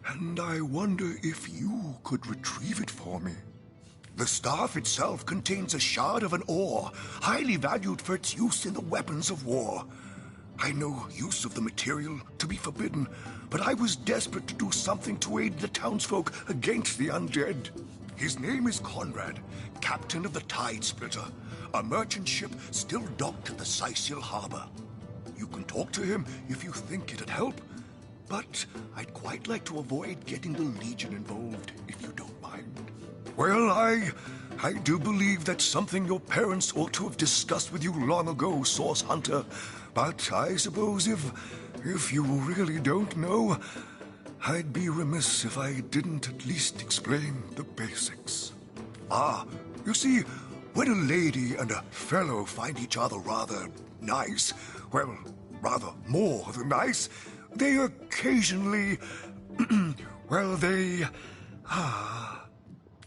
and I wonder if you could retrieve it for me. The staff itself contains a shard of an ore, highly valued for its use in the weapons of war. I know use of the material to be forbidden, but I was desperate to do something to aid the townsfolk against the undead. His name is Conrad, captain of the Tide Splitter, a merchant ship still docked at the Sicil harbor. You can talk to him if you think it'd help, but I'd quite like to avoid getting the Legion involved, if you don't mind. Well, I do believe that's something your parents ought to have discussed with you long ago, Source Hunter. But I suppose if you really don't know, I'd be remiss if I didn't at least explain the basics. Ah, you see, when a lady and a fellow find each other rather nice, well, rather more than nice, they occasionally, well, they,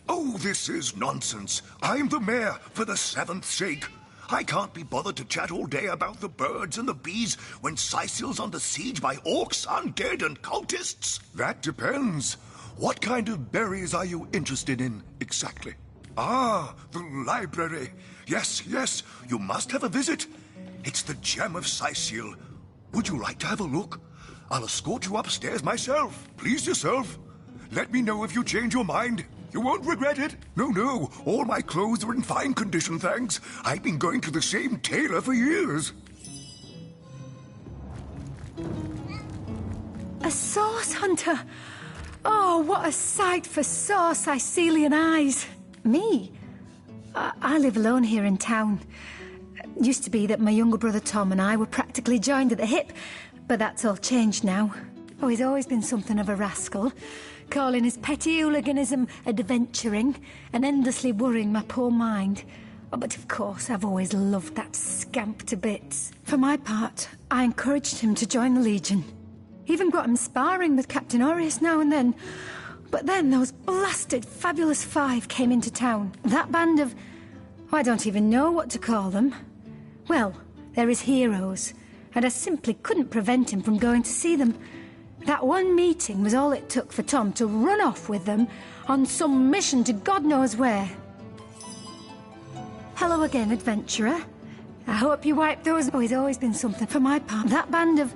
Oh, this is nonsense. I'm the mayor for the 7th sake. I can't be bothered to chat all day about the birds and the bees when Sicil's under siege by orcs, undead, and cultists. That depends. What kind of berries are you interested in, exactly? Ah, the library. Yes, yes, you must have a visit. It's the gem of Sicil. Would you like to have a look? I'll escort you upstairs myself. Please yourself. Let me know if you change your mind. You won't regret it. No, all my clothes are in fine condition, thanks. I've been going to the same tailor for years. A source hunter? Oh, what a sight for sore Sicilian eyes. Me? I live alone here in town. Used to be that my younger brother Tom and I were practically joined at the hip, but that's all changed now. Oh, he's always been something of a rascal, calling his petty hooliganism adventuring and endlessly worrying my poor mind. Oh, but of course, I've always loved that scamp to bits. For my part, I encouraged him to join the Legion. Even got him sparring with Captain Aureus now and then. But then those blasted Fabulous Five came into town. That band of... I don't even know what to call them. Well, they're his heroes, and I simply couldn't prevent him from going to see them. That one meeting was all it took for Tom to run off with them on some mission to God knows where. Hello again, adventurer. I hope you wiped those... Oh, he's always been something for my part. That band of...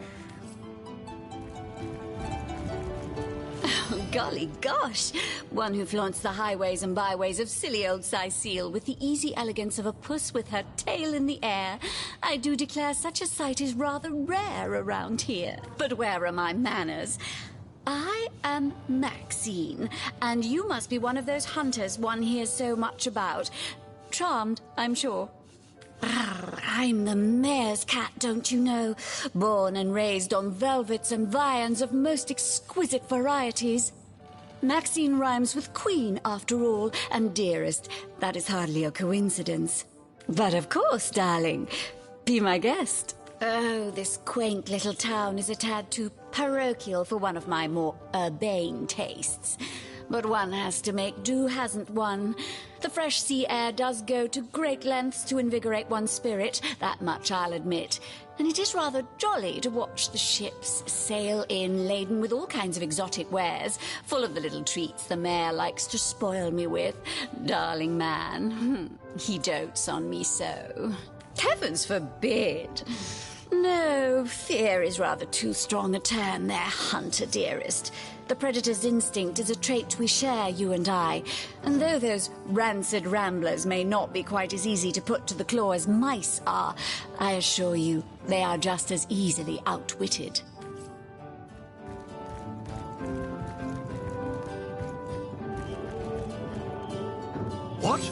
Golly gosh! One who flaunts the highways and byways of silly old Sicile with the easy elegance of a puss with her tail in the air. I do declare such a sight is rather rare around here. But where are my manners? I am Maxine, and you must be one of those hunters one hears so much about. Charmed, I'm sure. I'm the mayor's cat, don't you know? Born and raised on velvets and viands of most exquisite varieties. Maxine rhymes with queen, after all, and dearest, that is hardly a coincidence. But of course, darling, be my guest. Oh, this quaint little town is a tad too parochial for one of my more urbane tastes. But one has to make do, hasn't one? The fresh sea air does go to great lengths to invigorate one's spirit, that much I'll admit. And it is rather jolly to watch the ships sail in laden with all kinds of exotic wares, full of the little treats the mayor likes to spoil me with. Darling man, he dotes on me so. Heavens forbid! No, fear is rather too strong a term there, Hunter dearest. The predator's instinct is a trait we share, you and I. And though those rancid ramblers may not be quite as easy to put to the claw as mice are, I assure you they are just as easily outwitted. What?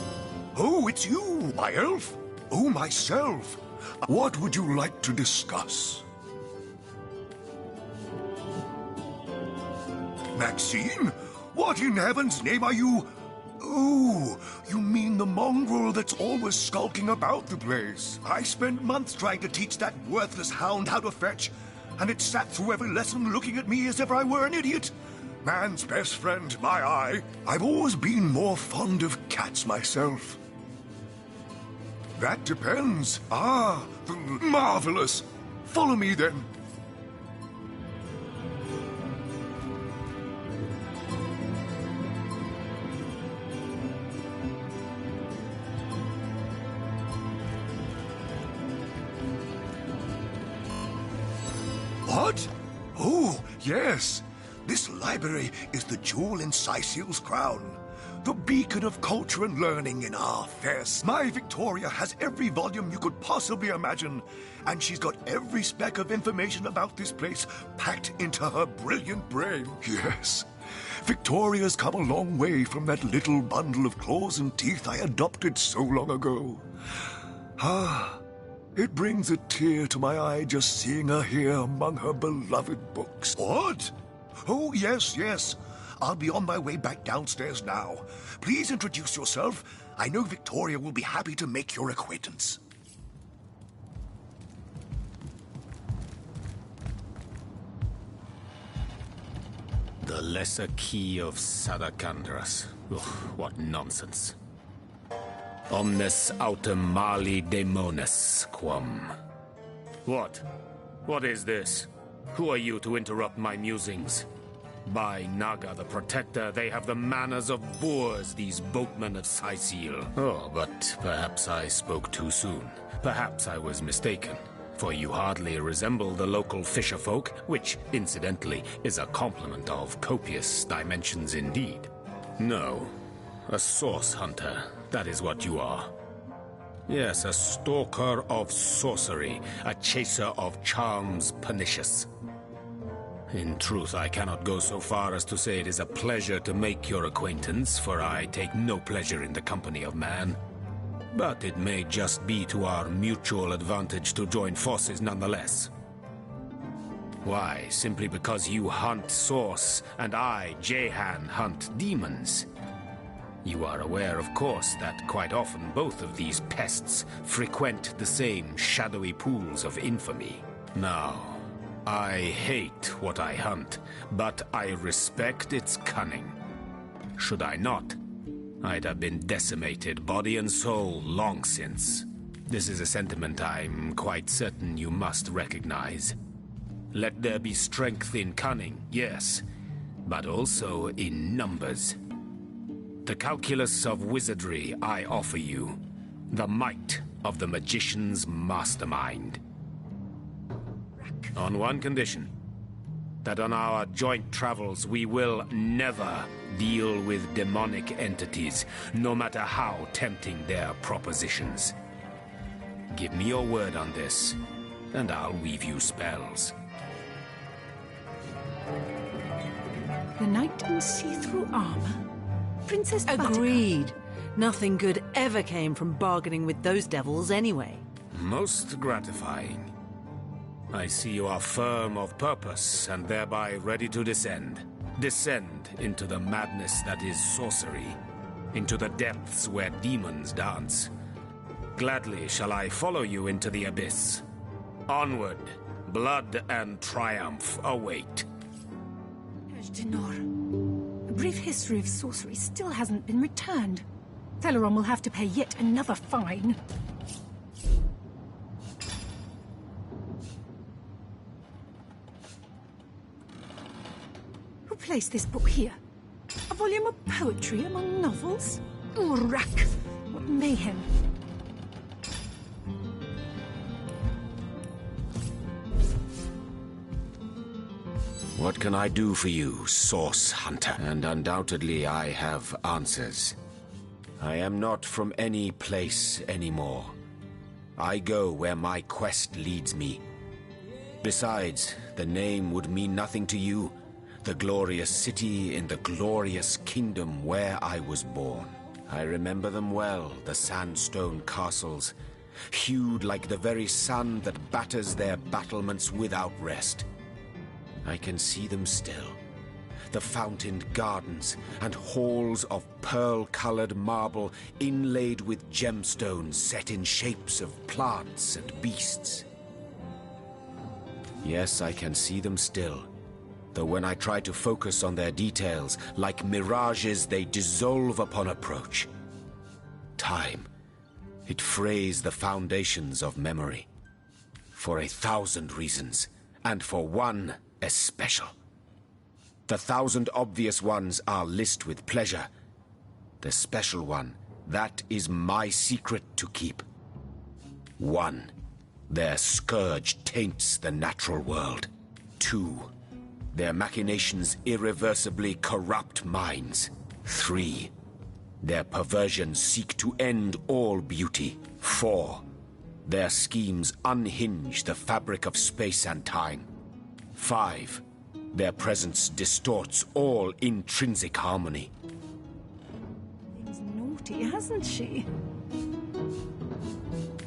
Oh, it's you, my elf. Oh, myself. What would you like to discuss? Maxine? What in heaven's name are you? Oh, you mean the mongrel that's always skulking about the place. I spent months trying to teach that worthless hound how to fetch, and it sat through every lesson looking at me as if I were an idiot. Man's best friend, my eye. I've always been more fond of cats myself. That depends. Ah, marvelous. Follow me, then. What? Oh, yes. This library is the jewel in Sicil's crown. The beacon of culture and learning in our fair... My Victoria has every volume you could possibly imagine, and she's got every speck of information about this place packed into her brilliant brain. Yes, Victoria's come a long way from that little bundle of claws and teeth I adopted so long ago. Ah, it brings a tear to my eye just seeing her here among her beloved books. What? Oh, yes, yes. I'll be on my way back downstairs now. Please introduce yourself. I know Victoria will be happy to make your acquaintance. The lesser key of Sadakandras. Ugh, what nonsense. Omnes autem mali demonis quam. What? What is this? Who are you to interrupt my musings? By Naga the Protector, they have the manners of boors, these boatmen of Sicil. Oh, but perhaps I spoke too soon. Perhaps I was mistaken, for you hardly resemble the local fisherfolk, which, incidentally, is a compliment of copious dimensions indeed. No, a source hunter, that is what you are. Yes, a stalker of sorcery, a chaser of charms pernicious. In truth, I cannot go so far as to say it is a pleasure to make your acquaintance, for I take no pleasure in the company of man. But it may just be to our mutual advantage to join forces nonetheless. Why, simply because you hunt source, and I, Jehan, hunt demons. You are aware, of course, that quite often both of these pests frequent the same shadowy pools of infamy. Now, I hate what I hunt, but I respect its cunning. Should I not, I'd have been decimated, body and soul, long since. This is a sentiment I'm quite certain you must recognize. Let there be strength in cunning, yes, but also in numbers. The calculus of wizardry I offer you, the might of the magician's mastermind. On one condition, that on our joint travels we will never deal with demonic entities, no matter how tempting their propositions. Give me your word on this, and I'll weave you spells. The knight in see-through armor? Princess Agreed. Nothing good ever came from bargaining with those devils anyway. Most gratifying. I see you are firm of purpose, and thereby ready to descend. Descend into the madness that is sorcery, into the depths where demons dance. Gladly shall I follow you into the abyss. Onward, blood and triumph await. Ejdenor, a brief history of sorcery still hasn't been returned. Teleron will have to pay yet another fine. Who placed this book here? A volume of poetry among novels? Urak! What mayhem! What can I do for you, Source Hunter? And undoubtedly I have answers. I am not from any place anymore. I go where my quest leads me. Besides, the name would mean nothing to you. The glorious city in the glorious kingdom where I was born. I remember them well, the sandstone castles, hued like the very sun that batters their battlements without rest. I can see them still. The fountained gardens and halls of pearl-colored marble inlaid with gemstones set in shapes of plants and beasts. Yes, I can see them still, though when I try to focus on their details, like mirages, they dissolve upon approach. Time, it frays the foundations of memory. For 1,000 reasons, and for one especial. The 1,000 obvious ones are list with pleasure. The special one, that is my secret to keep. 1. Their scourge taints the natural world. 2. Their machinations irreversibly corrupt minds. 3. Their perversions seek to end all beauty. 4. Their schemes unhinge the fabric of space and time. 5. Their presence distorts all intrinsic harmony. Thing's naughty, hasn't she?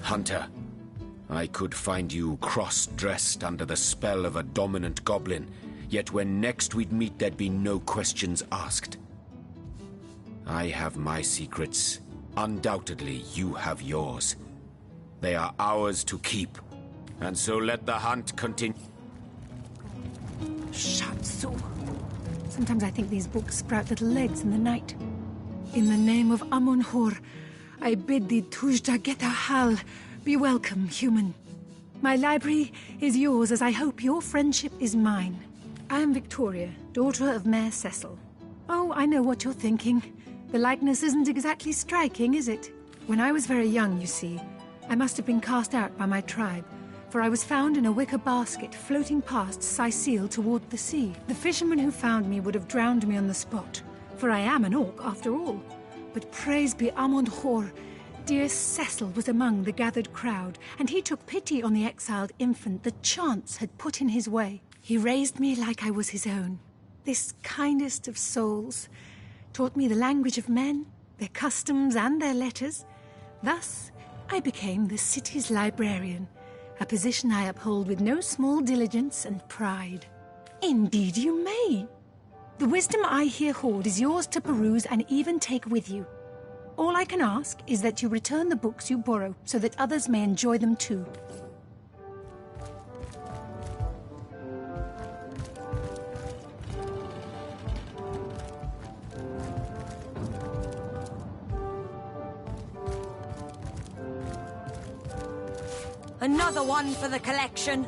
Hunter, I could find you cross-dressed under the spell of a dominant goblin, yet when next we'd meet there'd be no questions asked. I have my secrets. Undoubtedly, you have yours. They are ours to keep, and so let the hunt continue. Shatsu. Sometimes I think these books sprout little legs in the night. In the name of Amun-Hor, I bid thee Tujda Getahal. Be welcome, human. My library is yours, as I hope your friendship is mine. I am Victoria, daughter of Mayor Cecil. Oh, I know what you're thinking. The likeness isn't exactly striking, is it? When I was very young, you see, I must have been cast out by my tribe, for I was found in a wicker basket floating past Sicil toward the sea. The fisherman who found me would have drowned me on the spot, for I am an orc after all. But praise be Amun-Hor, dear Cecil was among the gathered crowd, and he took pity on the exiled infant that chance had put in his way. He raised me like I was his own. This kindest of souls taught me the language of men, their customs and their letters. Thus, I became the city's librarian, a position I uphold with no small diligence and pride. Indeed you may. The wisdom I here hoard is yours to peruse and even take with you. All I can ask is that you return the books you borrow, so that others may enjoy them too. Another one for the collection.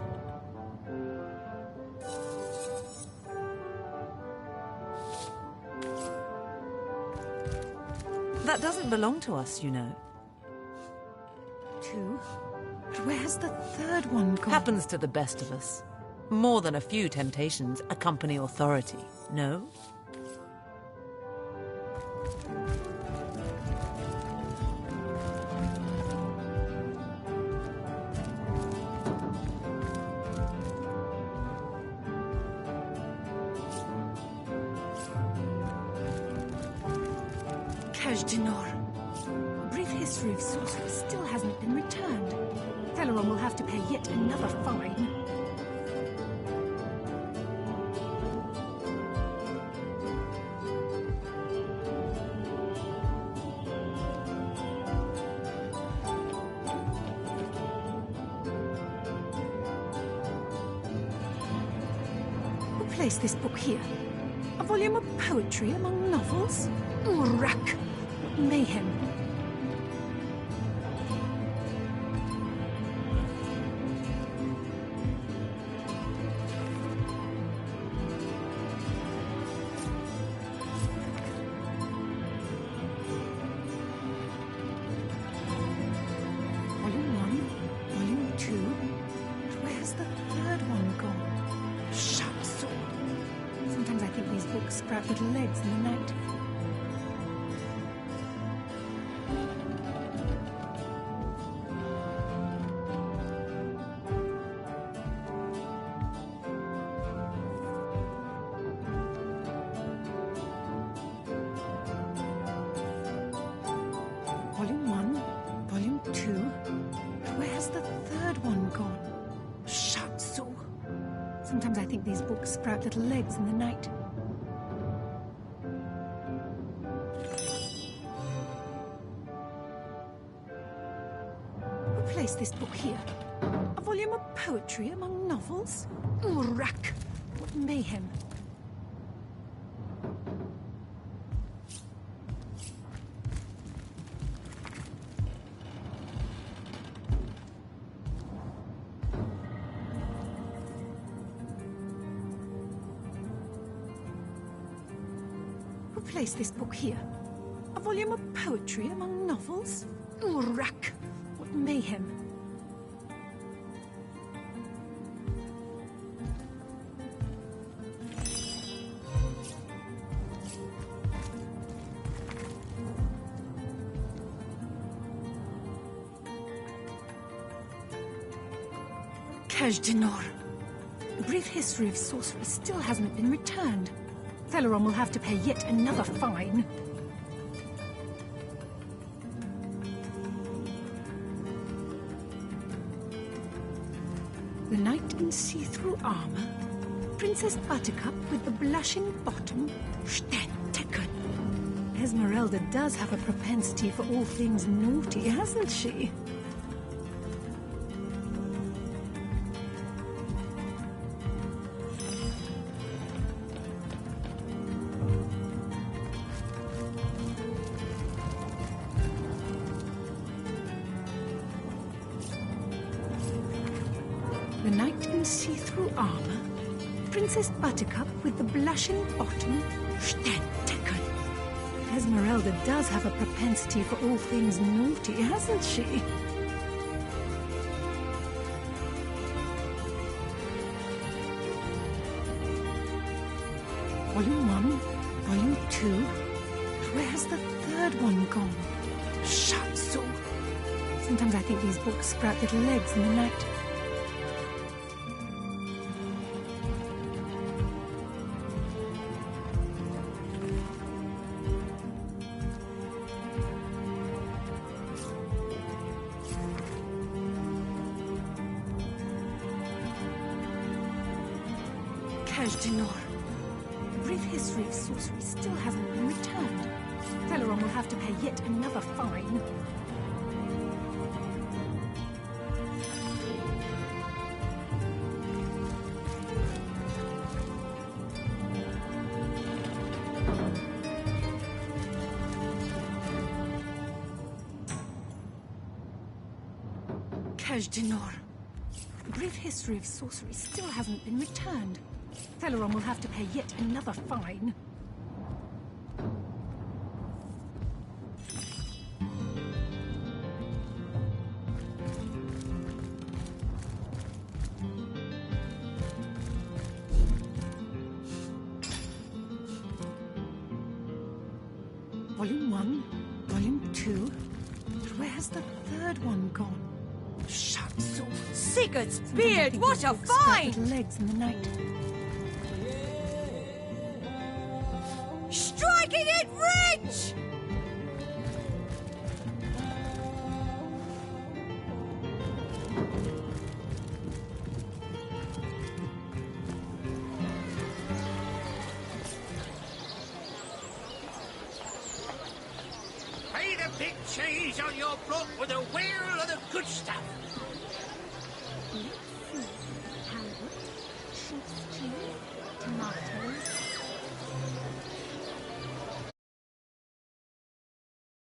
That doesn't belong to us, you know. 2? But where's the third one gone? Happens to the best of us. More than a few temptations accompany authority, no? Ejdenor. A brief history of sorcery still hasn't been returned. Teleron will have to pay yet another fine. placed this book here? A volume of poetry among novels? Rack! Mayhem. Volume 1, Volume 2. Where's the third one gone? Sharp sword. Sometimes I think these books sprout little legs in the night. Volume 1, Volume 2. Where's the third one gone? Sharp sword. Sometimes I think these books sprout little legs in the night. Who placed this book here? A volume of poetry among novels? Rack! What mayhem. Who placed this book here? A volume of poetry among novels? Rack! What mayhem. Cache de Nord. The brief history of sorcery still hasn't been returned. Celeron will have to pay yet another fine. The knight in see-through armor, Princess Buttercup with the blushing bottom, Sterntecken. Esmeralda does have a propensity for all things naughty, hasn't she? The knight in see-through armor, Princess Buttercup with the blushing bottom, Sterntecken. Esmeralda does have a propensity for all things naughty, hasn't she? Volume 1, Volume 2. Where's the third one gone? Sharp sword. Sometimes I think these books sprout little legs in the night. Cache de Nord. The brief history of sorcery still hasn't been returned. Celeron will have to pay yet another fine. Cache de Nord. The brief history of sorcery still hasn't been returned. Celeron will have to pay yet another fine. Volume 1, Volume 2. Where's the third one gone? Sharp sword. Sigurd's beard, what a find! Legs in the night. Striking it rich! Pay the big change on your book with a wheel of the good stuff.